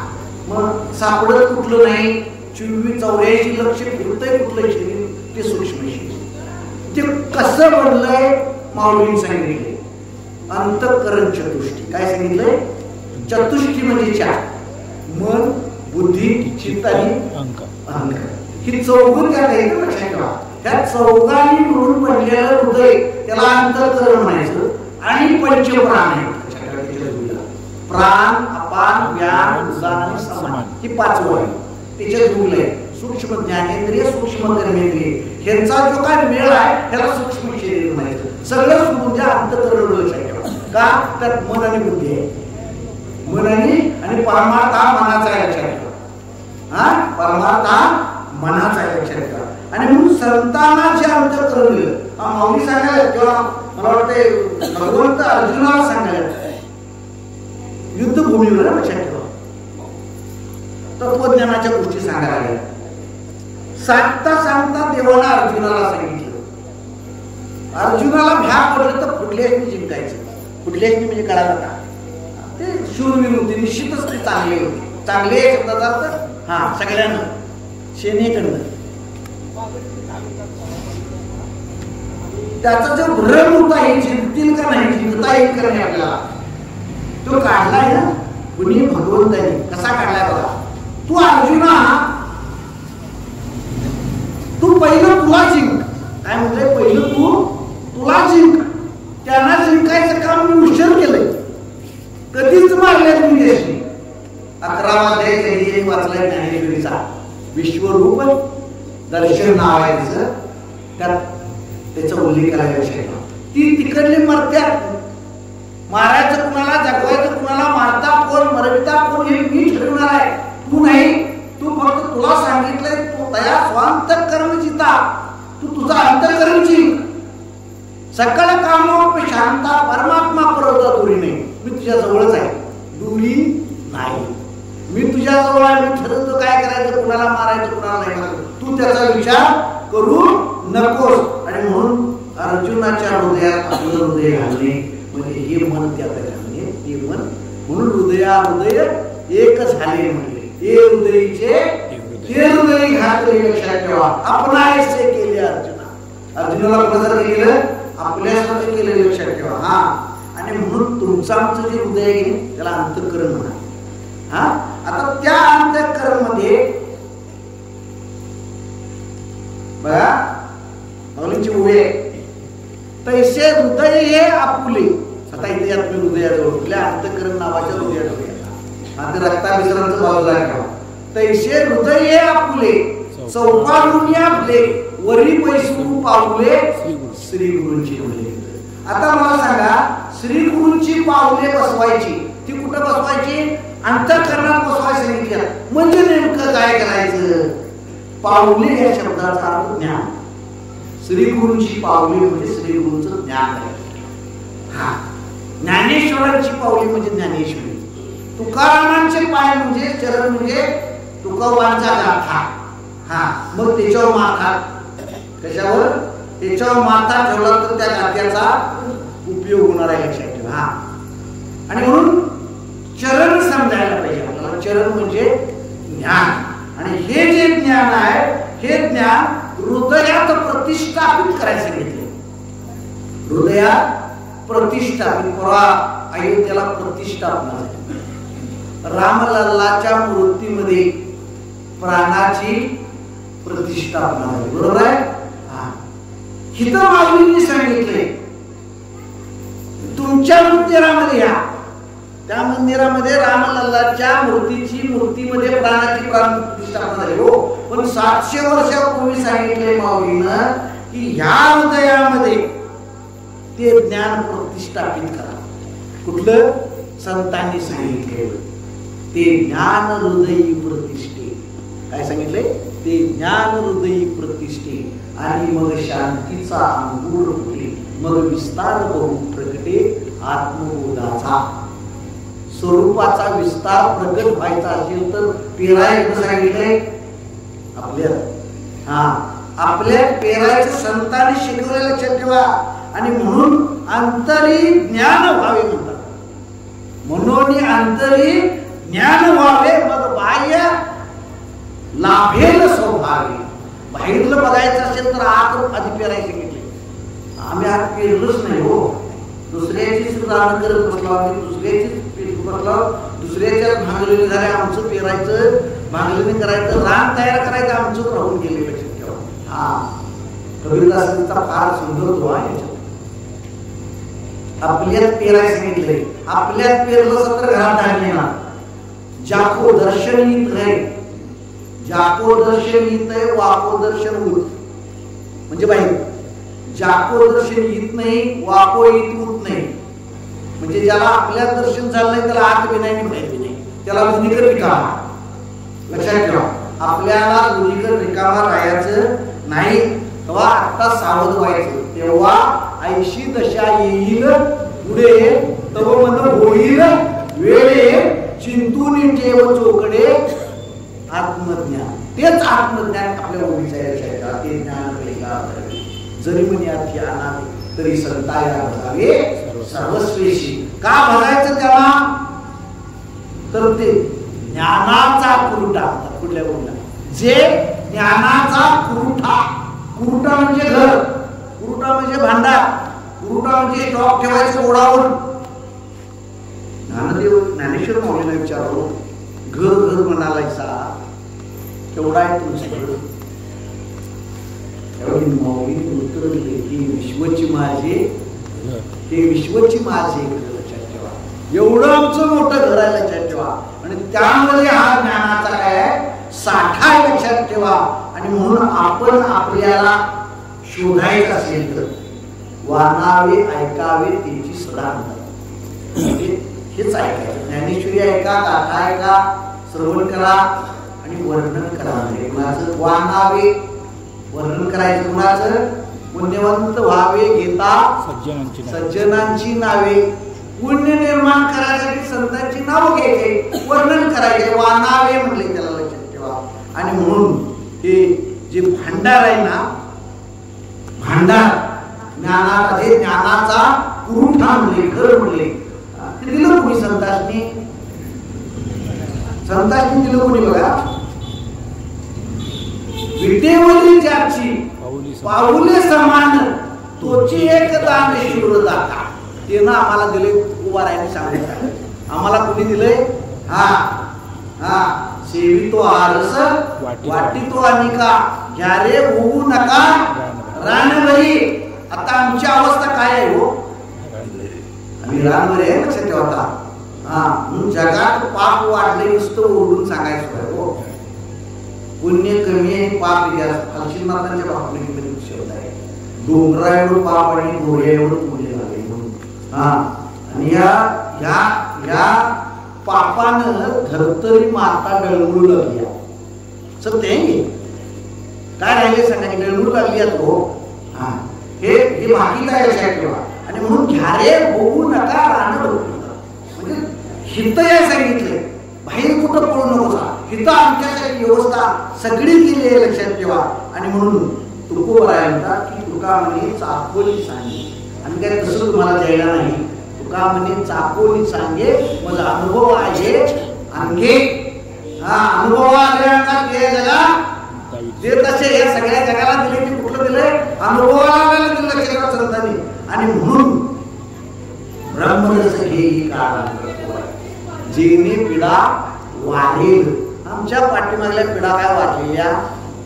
मग सापडत कुठलं नाही. 84 लक्ष फिरतंय कुठलं शरीर? ते सूक्ष्म शरीर. ते कसं बनलंय? माऊलींनी सांगितले अंतःकरण चतुष्टी. काय सांगितलंय? चतुष्टी म्हणजे 4: मन, बुद्धी, चित्त आणि अहंकार. ही चौघं त्यात आहे. लक्षात ठेवा, ह्या चौघांनी मिळून बनलेलं हृदय त्याला अंतःकरण म्हणायचं. आणि पंचप्राण आहे. प्राण, अपान, व्यान, उदान आणि समान, ही 5 आहे. त्याचे जुळले सूक्ष्म ज्ञानेंद्रिय, सूक्ष्म कर्मेंद्रिय, ह्यांचा जो काय मेळ आहे त्याला सूक्ष्म शरीर म्हणायचं. सगळं सोडून द्या अंतःकरण लक्षात ठेवा. का? त्यात मन आणि बुद्धी आहे. मन आणि परमार्थ हा मनाचा आहे. लक्षात ठेवा, हा परमार्थ हा मनाचा आहे. लक्षात ठेवा. आणि म्हणून संतांना जे अंतःकरण दिलं, माऊली सांगायला किंवा मला वाटते भगवंत अर्जुनाला सांगायला युद्धभूमीवर. लक्षात ठेवा, तत्वज्ञानाच्या गोष्टी सांगायला लागल्या. सांगता देवाला अर्जुनाला सांगितलं, अर्जुनाला भ्या पडलं तर फुटल्याने जिंकायचं. फुटल्याने म्हणजे कळालं का? ते शूरवीर होते, निश्चितच ते चांगले होते. चांगले शब्दाचा अर्थ हा सगळ्यांना सेनेकडनं त्याचा जो भ्रम होता, हे जिंकतील का नाही, जिंकता येईल का नाही आपल्याला, तो काढलाय ना कुणी भगवंतानी. कसा काढलाय बघा. तू अर्जुना, तू पहिलं तुला जिंक. काय म्हणलंय? पहिलं तुला जिंक. त्यांना जिंकायचं काम मी उशीर केलंय, कधीच मारले तुम्ही देशनी. 11वा अध्याय वाचलाय ज्ञानेश्वरीचा. विश्वरूप दर्शन नाव आहे त्याचं, त्यात त्याचा उल्लेख करायला. ती तिकडली मरत्यात. मारायचं कुणाला, जगवायचं कुणाला, मारता कोण, मरविता कोण हे मी ठरवणार आहे, तू नाही. तू फक्त तुला सांगितलंय, तू तया स्वांतःकरण जिता, तू तुझा अंतःकरण जिंक. सकल कामोप शांता परमात्मा परवता दुरी नाही. मी तुझ्या जवळच आहे, दुरी नाही. मी तुझ्या जवळ आहे. मी ठरवतो काय करायचं, कुणाला मारायचं कुणाला नाही मारायचं. तू त्याचा विचार करू नकोस. आणि म्हणून अर्जुनाच्या हृदयात आपलं हृदय घालणे म्हणजे हे मन त्यात घालणे, हे मन. म्हणून हृदय एक झाले म्हणले. हे हृदयीचे ते हृदय घातले. लक्षात ठेवा, आपणायसे केले अर्जुना. अर्जुनाला प्रसार केलं, आपल्यासाठी केलं. लक्षात ठेवा. हा, आणि म्हणून तुमचं आमचं जे हृदय आहे त्याला अंतःकरण म्हणा. हा, आता त्या अंतःकरण मध्ये बघा माऊलींची उभे तैसे हृदय हे आपुले. आता इथे यात मी हृदयाजवळ आपल्या अंतःकरण नावाच्या हृदयाजवळ आता रक्ताभिसरणाचं बाजूला ठेवा. तैसे हृदय हे आपुले, चौपाडून आपले, वरी पैसू पावले श्री गुरूंची मुले. आता मला सांगा, श्री गुरूंची पावले बसवायची, ती कुठं बसवायची? अंतःकरणात बसवायला सांगितलं. म्हणजे नेमकं काय करायचं? पावले या शब्दाचा अर्थ ज्ञान. श्री गुरूंची पावले म्हणजे श्री गुरूंचं ज्ञान आहे. हा, ज्ञानेश्वरांची पावले म्हणजे ज्ञानेश्वरी. तुकारामांचे पाय म्हणजे चरण म्हणजे तुकोबांचा गाथा. हा, मग त्याच्यावर माथा, कशावर? त्याच्यावर माथा ठेवला तर त्या गाथ्याचा उपयोग होणार आहे. लक्षात ठेवा. हा, आणि म्हणून चरण समजायला पाहिजे आपल्याला. चरण म्हणजे ज्ञान. आणि हे जे ज्ञान आहे, हे ज्ञान हृदयात प्रतिष्ठापित करायचं सांगितले. हृदयात प्रतिष्ठापित. परवा अयोध्येला प्रतिष्ठापना झाली. रामलल्लाच्या मूर्तीमध्ये प्राणाची प्रतिष्ठापना झाली. बरोबर आहे. हिथं माऊलींनी सांगितले तुमच्या मंदिरामध्ये या, त्या मंदिरामध्ये रामलल्लाच्या मूर्तीमध्ये प्राणाची प्राण प्रतिष्ठापना झाली. हो, पण 700 वर्षापूर्वी सांगितले माऊलीनं की ह्या हृदयामध्ये ते ज्ञान प्रतिष्ठापित करा. कुठलं? संतांनी सांगितले ते ज्ञान हृदयी प्रतिष्ठे. काय सांगितले? ते ज्ञान हृदयी प्रतिष्ठे. आणि मग शांतीचा अंकुर फुटे, मग विस्तार बहु प्रगटे आत्मबोधाचा. स्वरूपाचा विस्तार प्रगट व्हायचा असेल तर पेरायचं सांगितलंय आपल्या पेरायचं संतांनी शिकवलेलं लक्षात ठेवा. आणि म्हणून अंतरी ज्ञान व्हावे म्हणतात. म्हणून अंतरी ज्ञान व्हावे, मग बाह्य लाभेल सौभाग्य. बाहेरलं बघायचं असेल तर आत आधी पेरायचे सांगितले. आम्ही आत पेरलंच नाही. हो, दुसऱ्याचीच दान करत बसलो आम्ही, दुसऱ्याचीच बसलो, दुसऱ्याच्याच भांगलेली झाले. आमचं पेरायचं, भांगलेली करायचं, रान तयार करायचं आमचं राहून गेले. लक्षात ठेवा. कबीरदासांचा फार सुंदर दुआ आहे. आपल्यात पेराय सांगितलंय. आपल्यात पेरलं सत्र घरात धान्य ना. जाको दर्शन येत आहे, जाको दर्शन येत आहे, वाको दर्शन होत. म्हणजे बाई जाको दर्शन येत नाही, वाको येत होत नाही. म्हणजे ज्याला आपल्यात दर्शन झालं नाही त्याला आत बी नाही, बाहेर बी नाही, त्याला गुन्हेगार रिकामा. लक्षात ठेवा. आपल्याला गुन्हेगार रिकामा राहायचं नाही. तेव्हा आता सावध व्हायचं. तेव्हा 80 दशा येईल पुढे, तव मन होईल वेळे, चिंतून ठेव चोकडे आत्मज्ञान. तेच आत्मज्ञान आपल्या ओळीचं आहे. ते ज्ञान वेगळा जरी म्हणे अनावे तरी संताया भजावे सर्वस्वेशी. का भजायचं त्याला? तर ते ज्ञानाचा कुरुटा. कुठल्या बोलला? जे ज्ञानाचा कुरुटा. कुरुटा म्हणजे घर, कुरुटा म्हणजे भांडार, कुरुटा म्हणजे स्टॉक ठेवायचं ओढावून. ज्ञानेश्वर माऊलीला विचारलो, घर घर म्हणालायचा केवढा आहे तुमचं? माऊली उत्तर दिले की विश्वची माझे, हे विश्वची माझे. लक्षात ठेवा. एवढं आमचं मोठं घर आहे. लक्षात ठेवा. आणि त्यामध्ये हा ज्ञानाचा काय साठा आहे. लक्षात ठेवा. आणि म्हणून आपण आपल्याला शोधायचं असेल तर वानावे ऐकावे त्याची सदा. हेच ऐकायचं. ज्ञानेश्वरी ऐका, गाथा ऐका, श्रवण करा आणि वर्णन करा. कुणाचं? वानावे वर्णन करायचं. कुणाचं? पुण्यवंत व्हावे घेता सज्जनांची नावे. पुण्य निर्माण करायसाठी संतांची नाव घ्यायचे, वर्णन करायचे. वानावे म्हणले त्याला. लक्षात ठेवा. आणि म्हणून हे जे भांडार आहे ना, भांडार ज्ञानामध्ये ज्ञानाचा पुरुठा म्हणले, घर म्हणले, ते दिलं कोणी? संतांनी. संतांनी दिलं कोणी? बघा, विटेवरील ज्याची पाऊले समान तोची एक दान शिवर दाता. ते ना आम्हाला दिले. उभा राहायला सांगितलं आम्हाला. कोणी दिले? सेवी तो आरस वाटी तो अनिका, घ्या रे होऊ नका रानवरी. आता आमची अवस्था काय आहे? हो, आम्ही रानवरी आहे. लक्षात ठेवा. जगात पाप वाढले नुसतं ओरडून सांगायचं. हो, पुण्य कमी आहे, पाप जास्त. हलशीनाथांच्या बापणे शब्द आहे. डोंगराएवढं पाप आणि घोड्याएवढं पुण्य झाले. आणि या पापानं धरतरी माता डळमळू लागली. सत्य आहे. काय राहिले सांगा? डळमळू लागली. हो, हे बाकी काय लक्षात ठेवा. आणि म्हणून घ्यारे होऊ नका रान. म्हणजे हित या सांगितले, बाहेर कुठं पळू नकोसा. हित आमच्यासाठी व्यवस्था सगळी केली आहे. लक्षात ठेवा. आणि म्हणून तुकोबराय म्हणतात की तुका म्हणे चाकोली सांगे. आणि काय तसं तुम्हाला द्यायला नाही. तुका म्हणे चाकोली सांगे, माझा अनुभव आहे. आणखी अनुभव जगा जे तसे या सगळ्या जगाला दिले. की कुठलं दिलंय? अनुभवाला दिलं. लक्षात संतांनी. आणि म्हणून ब्रह्मरस घेई काळा जेने पिढा वाढेल. आमच्या पाठीमागल्या पिढा काय वाढलेल्या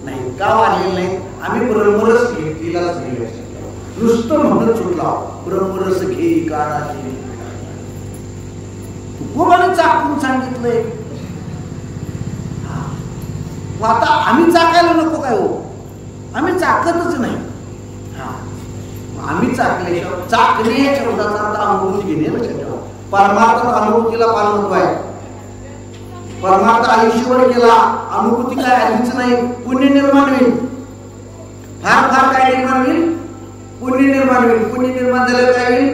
नाही. का वाढलेल्या नाही? आम्ही ब्रह्मरस घेतलेलाच नाही. नुसतं म्हणत सुटला ब्रह्मरस घेई काळा तुकोबाने चाकून सांगितलंय. आता आम्ही चाकायला नको काय हो? आम्ही चाकतच नाही. आम्ही चाकल्याशिवाय चाकणे या शब्दाचा अर्थ अनुभूती घेणे लक्षात ठेवा. परमार्थ अनुभूतीला फार महत्व आहे. परमार्थ आयुष्यभर केला अनुभूती काय आलीच नाही. पुण्य निर्माण होईल. फार फार काय निर्माण होईल? पुण्य निर्माण होईल. पुण्य निर्माण झाल्यावर काय होईल?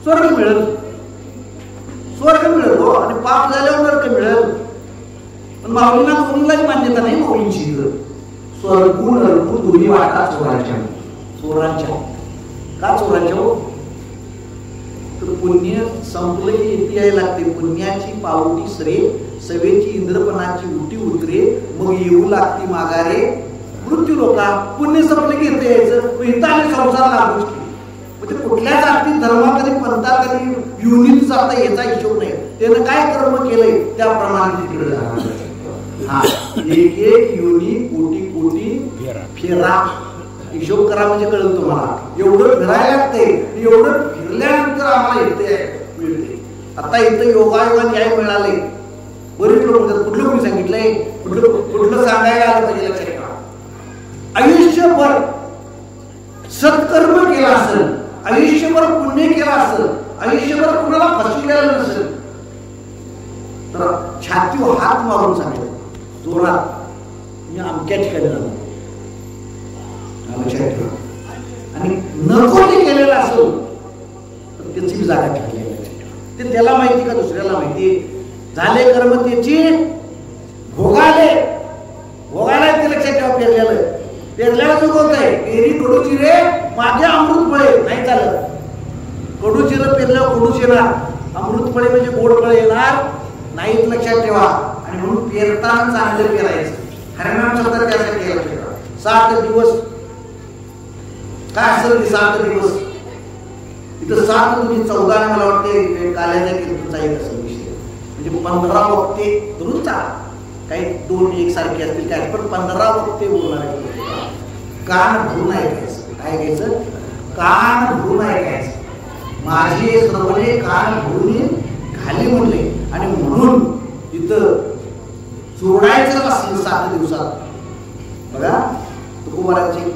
स्वर्ग मिळेल. स्वर्ग मिळेल हो. आणि पाप झाल्यावर नरक मिळेल. पण माऊलींना कोणीलाच मान्यता नाही माऊलींची. स्वर्गुण नरकू दोन्ही वाटा चोरांच्या. चोरांच्या का चोरांच्या हो? तर पुण्य संपलं की येते यायला लागते. पुण्याची पावटी सरे सवेची इंद्रपणाची उटी उतरे मग येऊ लागते माघारे मृत्यू लोका. पुण्य संपलं की येते यायचं. इथं आणि संसार लागूच की म्हणजे कुठल्या जाती धर्मा कधी पंथा कधी युनिट जाता याचा हिशोब नाही. त्यानं काय कर्म केलंय त्याप्रमाणे तिकडे जाणार. हा एक एक युनी कोटी कोटी फेरा हिशोब करा म्हणजे कळलं तुम्हाला. एवढं फिरायला लागते. एवढं फिरल्यानंतर आम्हाला येते मिळते. आता इथं योगायोगा न्याय मिळाले. बरेच लोक म्हणतात कुठलं कोणी सांगितलंय कुठलं सांगायला आलं पाहिजे. लक्षात ठेवा. आयुष्यभर सत्कर्म केला असेल, आयुष्यभर पुण्य केला असेल, आयुष्यभर कुणाला फसवलेलं नसेल तर छातीवर हात मारून सांगितलं जोरात मी अमक्या ठिकाणी जाणार. लक्षात ठेवा. आणि नको ते केलेलं असेल तर त्याची जागा ठेवली. ते त्याला माहिती का दुसऱ्याला माहिती? झाले कर्म त्याची भोगाले ते लक्षात ठेवा. पेरल्याला चुकवत आहे. पेरी कडूची रे मागे अमृत फळे नाही चालत. कडूची रे पेरल्यावर कडूच येणार. अमृत फळे म्हणजे गोड फळे येणार नाहीत. लक्षात ठेवा. आणि म्हणून पेरताना चांगलं पेरायचं. हरिनाम शब्द त्यासाठी लक्षात ठेवा. 7 दिवस काय असेल ते 7 दिवस. इथं 7 तुम्ही 14 मला वाटते काल्याच्या कीर्तनचा एक असेल विषय. म्हणजे 15 वक्ते धरून चाला. काही 2 एकसारखे असतील काय पण 15 वक्ते बोलणार आहे. कान भरून ऐकायचं. काय घ्यायचं? कान भरून ऐकायचं. माझे श्रवणे कान भरून खाली म्हणले. आणि म्हणून इथं सोडायचं असलं 7 दिवसात बघा तुकोबारांची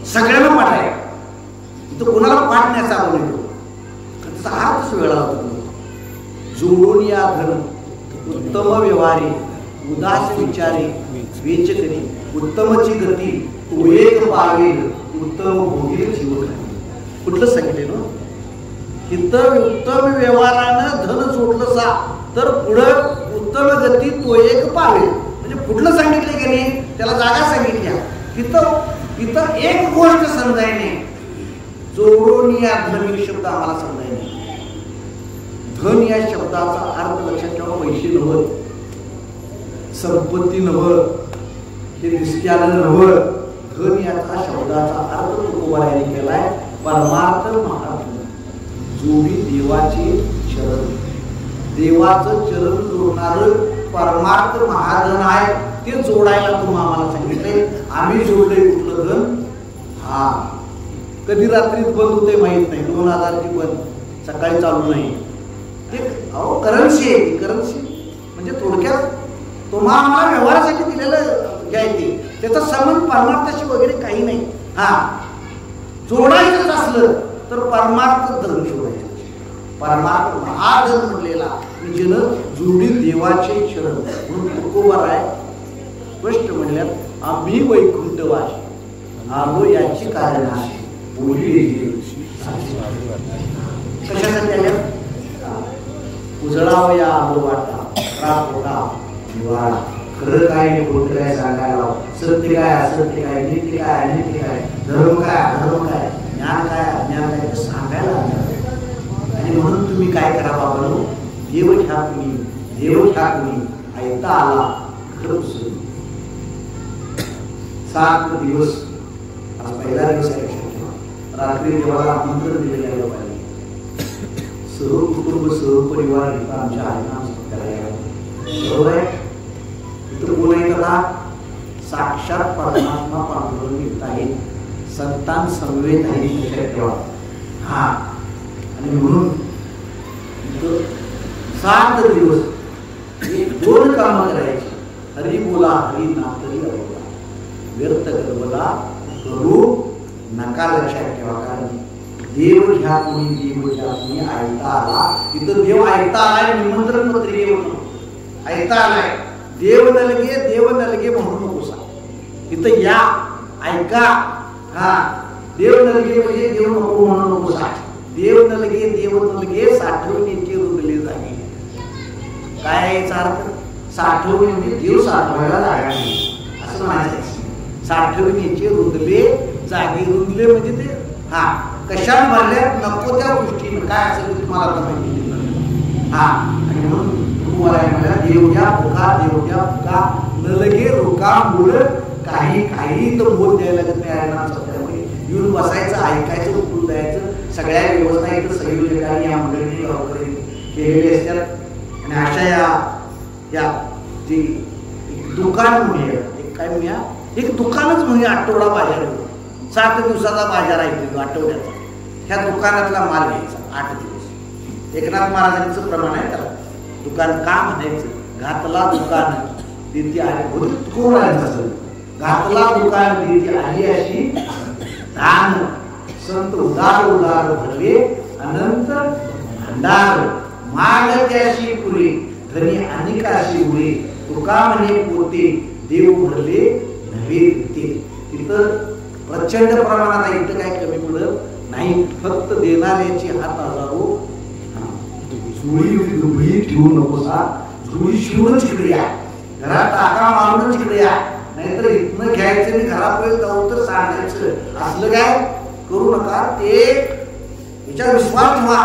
सगळ्यांना पाठ आहे. इथं कोणाला पाठ न्यायचा आपण येतो. त्याचा हाच वेळा होतो. जोडून या धन उत्तम व्यवहारी उदास विचारे वेचकरी उत्तमची गती तू एक पावेल उत्तम भोगील जीवन. कुठलं सांगितलं ना? इथं उत्तम व्यवहारानं धन सोडलं सा तर पुढं उत्तम गती तो एक पावेल. म्हणजे पुढलं सांगितलं की नाही त्याला जागा सांगितल्या. इथं एक गोष्ट समजायने जोडून या धन शब्द आम्हाला समजायने. धन या शब्दाचा अर्थ लक्षात ठेवा. पैसे नव्हत, संपत्ती नव्हत, हे दिसत्याला नव्हत. धन याचा शब्दाचा अर्थ तुकोबाराने केलाय परमार्थ महाधन. जोडी देवाचे चरण. देवाचं चरण जोडणार परमार्थ महाधन आहे. ते जोडायला तुम्ही आम्हाला सांगितले. आम्ही जोडले कुठलं धन? हा कधी रात्रीत बंद होते माहित नाही. 2000 ची बंद सकाळी चालू नाही. ते अहो करन्सी आहे. करन्सी म्हणजे थोडक्यात तुम्हा आम्हाला व्यवहारासाठी दिलेलं घ्यायचे. त्याचा संबंध परमार्थाशी वगैरे काही नाही. हा जोडायचंच असलं तर परमार्थ धन शोधायचं. परमार्थ महाधन म्हणलेला म्हणजे जोडी देवाचे शरण. म्हणून तुकोबार आहे स्पष्ट म्हणल्यात आम्ही वैकुंठवासी आलो याची कारण आहे. कशासाठी आल्या? उजळावया आलो वाटा रापोटा निवाडा. खरं काय नाही खोटं काय सांगायला. सत्य काय असत्य काय, नित्य काय अनित्य काय, धर्म काय अधर्म काय, ज्ञान काय अज्ञान काय सांगायला. आणि म्हणून तुम्ही काय करा बाबांनो, देव घ्या तुम्ही, देव घ्या तुम्ही. ऐकता आला खरं 7 दिवस. आज पहिला दिवस आहे. रात्री देवाला आमंत्रण दिले गेलं पाहिजे. सहकुटुंब सहपरिवार इथं आमच्या आईना करायला बरोबर आहे. इथं कोण आहे का? साक्षात परमात्मा पांडुरंग येत आहे, संतान समवेत आहे लक्षात ठेवा. हा आणि म्हणून 7 दिवस दोन कामं करायची. हरी बोला हरी नातरी अवला, व्यर्थ गर्भला करू नका लक्षात ठेवा. कारण देव घ्या कोणी, देव घ्या कोणी ऐकता आला. इथं देव ऐकता आलाय, निमंत्रण पत्रिकेवर ऐकता आलाय. देव नलगे म्हणू नकोसा. इथं या ऐका. हा देव नलगे म्हणजे देव नको म्हणू नकोसा. देव नलगे साठवणीचे रुजले जागे. काय याचा अर्थ? साठवणी म्हणजे देव साठवायला जागा नाही असं म्हणायचं. साठवणीचे रुजले जागे. रुजले म्हणजे ते हा कशा भरल्या नको त्या गोष्टीनं काय असेल तुम्हाला आता माहिती. हा आणि म्हणून मला देव द्या फुका, देव द्या फुका, नलगे रोका मूळ काही तर बोल द्यायला लागत नाही. येऊन बसायचं, ऐकायचं, उठून द्यायचं. सगळ्या व्यवस्था इथं संयोजकांनी या मंडळींनी गावकरी केलेले असतात. आणि अशा या जी दुकान म्हणजे काय म्हणूया, एक दुकानच म्हणजे आठवडा बाजार. 7 दिवसाचा बाजार आहे आठवड्याचा. ह्या दुकानातला माल घ्यायचा 8 दिवस. एकनाथ महाराजांचं प्रमाण आहे त्याला. दुकान का म्हणायचं? घातला दुकान देती आली कोण आहे. घातला दुकान देती आली अशी दान संत उदार उदार भरले अनंत भंडार. माग त्याशी पुरे धनी अनेकाशी उरे. तुका म्हणे पोते देव भरले नव्हे ते. तिथं प्रचंड प्रमाणात इथं काय कमी पडत नाही. फक्त देणाऱ्याची हात हजारो. झुळी ठेवू नकोसा. झुळी शिवूनच इकडे या. घरात टाका मारूनच इकडे या. नाहीतर इथनं घ्यायचं आणि घरापर्यंत जाऊ तर सांगायचं. असलं काय करू नका. ते याच्यावर विश्वास ठेवा.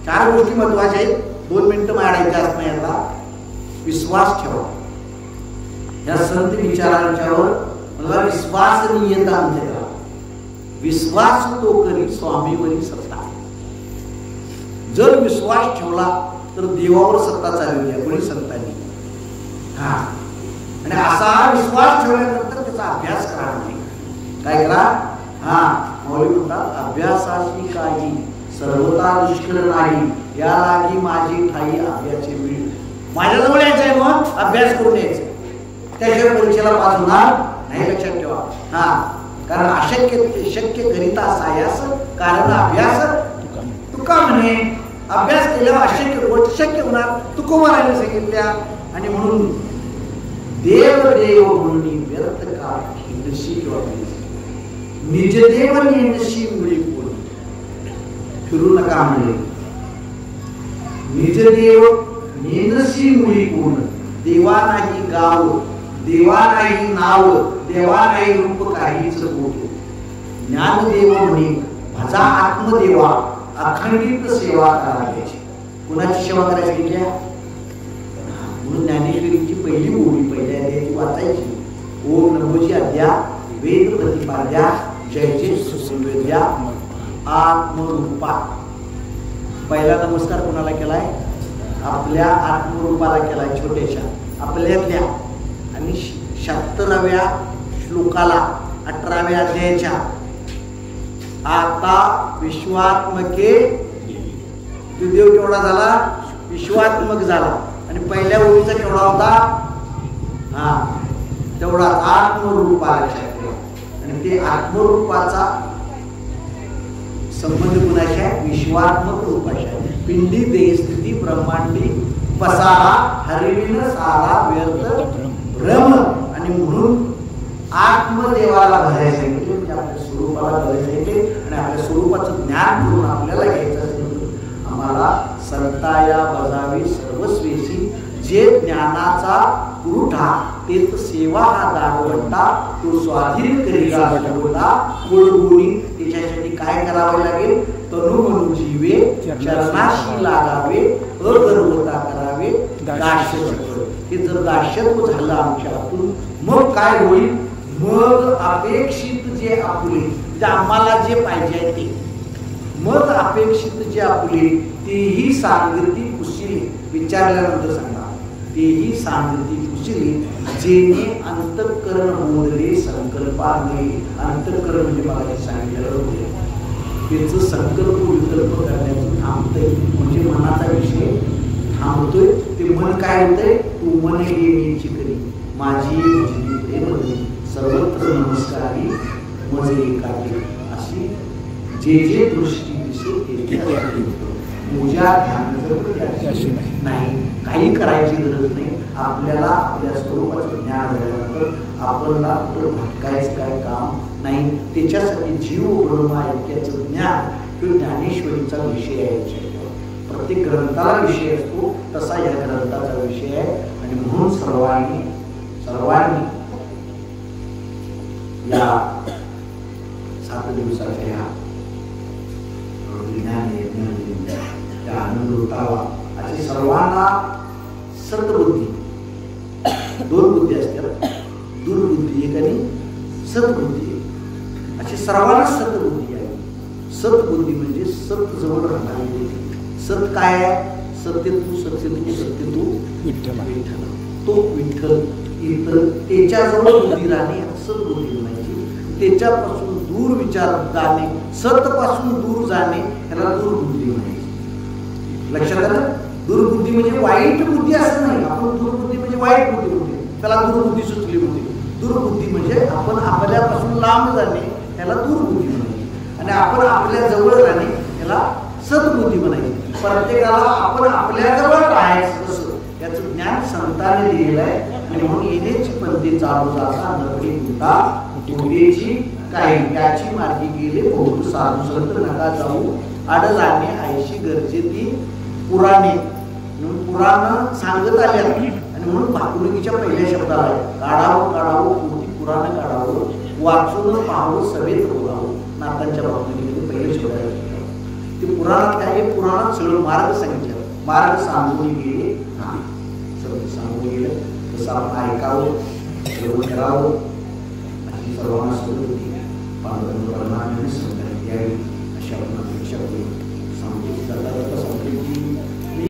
4 गोष्टी महत्वाच्या आहेत. 2 मिनिटं मांडायच्या असत नाही. आता विश्वास ठेवा या संत विचारांच्यावर. मला विश्वासनीयता आमच्या. विश्वास तो करी स्वामीवरी सत्ता. जर विश्वास ठेवला तर देवावर सत्ता चालवली आहे कोणी संतांनी. हा आणि असा विश्वास ठेवल्यानंतर त्याचा अभ्यास करा. काय करा? हा मौली म्हणतात अभ्यासाची काही सर्वता दुष्कर नाही. या लागी माझी ठाई अभ्यासी मिळ. माझ्याजवळ यायचं आहे मग अभ्यास करून यायचं. त्याशिवाय परीक्षेला पास होणार नाही लक्षात ठेवा. हा कारण अशक्य शक्य करिता सायास कारण अभ्यास तुका म्हणे. अभ्यास केल्यावर अशक्य गोष्ट शक्य होणार. तुकोबाराने सांगितल्या. आणि म्हणून देव देव म्हणून व्यर्थ का हिंदशी किंवा निजदेव नेनशी मुळी कोण. फिरू नका म्हणे. निजदेव नेनशी मुळी कोण. देवा नाही गाव, देवा नाही नाव, देवा नाही रूप काहीच होतो. ज्ञानदेव म्हणे भजा आत्मदेवा अखंडित सेवा करायची. कुणाची सेवा करायची घ्या. म्हणून ज्ञानेश्वरीची पहिली ओळी पहिल्या अध्यायाची वाचायची. ओम नमोची अध्या वेद प्रतिपाद्या जय जय सुसंवेद्या आत्मरूपा. पहिला नमस्कार कोणाला केलाय? आपल्या आत्मरूपाला केलाय. छोट्याशा आपल्यातल्या. आणि 76व्या श्लोकाला 18व्या अध्यायाच्या आता विश्वात्मके देव केवढा झाला? विश्वात्मक झाला. आणि पहिल्या ओळीचा केवढा होता? हा तेवढा आत्मरूपाला. आणि ते आत्मरूपाचा संबंध कुणाशी आहे? विश्वात्मक रूपाशी आहे. पिंडी देहस्थिती ब्रह्मांडी पसारा हरविन सारा व्यर्थ ब्रह्म. आणि म्हणून आत्मदेवाला भरायचं म्हणजे आपल्या स्वरूपाला भरायचं. आणि आपल्या स्वरूपाचं ज्ञान करून आपल्याला घ्यायचं असेल आम्हाला संताया बजावी सर्वस्वेशी. जे ज्ञानाचा पुरवठा तेच सेवा हा दाखवता. तो स्वाधीन करीला भटवता कुळगुणी. त्याच्यासाठी काय करावे लागेल? तनु मनु जीवे चरणाशी लागावे अगर्वता करावे दास्यत्व. हे जर दास्यत्व झालं आमच्या हातून मग काय होईल? मग अपेक्षित जे आपुले, म्हणजे आम्हाला जे पाहिजे आहे ते, मग अपेक्षित जे आपुले तेही सांगती कुशिले, विचारल्यानंतर सांगा, तेही सांगती कुशिले जेणे अंतःकरण मोडले संकल्पाने. अंतःकरण म्हणजे मला सांगितलेलं होते, त्याचं संकल्प विकल्प करण्याचं थांबतंय, म्हणजे मनाचा विषय थांबतोय. ते मन काय होतंय, तू मन हे मीची करी माझी भजनी प्रेम सर्वत्र नमस्कारी मज एकाकी. अशी जे जे दृष्टी दिसे पूजा ध्यान नाही, काही करायची गरज नाही. आपल्याला आपल्या स्वरूपाचं ज्ञान झाल्यानंतर आपल्याला कुठं भटकायचं काय काम नाही. त्याच्यासाठी जीव ब्रह्म ऐक्याचं ज्ञान किंवा ज्ञानेश्वरीचा विषय आहे. प्रत्येक ग्रंथाला विषय असतो, तसा या ग्रंथाचा विषय आहे. आणि म्हणून सर्वांनी या 7 दिवसाच्या या आनंद लुटावा अशी सर्वांना सद्बुद्धी, 2 बुद्धी असतात, दुर्बुद्धी एक आणि सद्बुद्धी, अशी सर्वांना सद्बुद्धी आहे. सद्बुद्धी म्हणजे सत जवळ राहणारी. सत काय आहे, सत्य तू विठ्ठल, तो विठ्ठल इतर त्याच्याजवळ बुद्धी राहणे सद्बुद्धी म्हणायची. त्याच्यापासून दूर विचार जाणे, सतपासून दूर जाणे याला दुर्बुद्धी म्हणायची. लक्षात आलं, दुर्बुद्धी म्हणजे वाईट बुद्धी असं नाही. आपण दुर्बुद्धी म्हणजे वाईट बुद्धी होते, त्याला दुर्बुद्धी सुचली होती. दुर्बुद्धी म्हणजे आपण आपल्यापासून लांब जाणे याला दुर्बुद्धी म्हणायची, आणि आपण आपल्या जवळ राहणे याला सद्बुद्धी म्हणायची. प्रत्येकाला आपण आपल्याजवळ राहायचं कसं याचं ज्ञान संतांनी दिलेलं आहे. आणि म्हणून येण्याची पंथी चालू जाता नकळी होता उद्याची काही याची मार्गी गेले बहुत साधू संत नका जाऊ आड जाणे आयशी गरजे ती पुराणे. पुराण सांगत आले, आणि म्हणून भाकुलिकीच्या पहिल्या शब्दाला काढावं कोणती पुराण काढावं, वाचून पाहावं सभेत बोलावं. नाथांच्या भाकुलिकीमध्ये पहिले शब्द आहे ते पुराणात काय आहे. पुराणात सगळं मार्ग सांगितलं, मार्ग सांगून गेले नाही, सगळं सांगून गेलं तसं आपण ऐकावं, सर्व करावं अशी सर्वांना सुरुवात पांडुरंग यावी अशी आपण अपेक्षा करू. सांगतो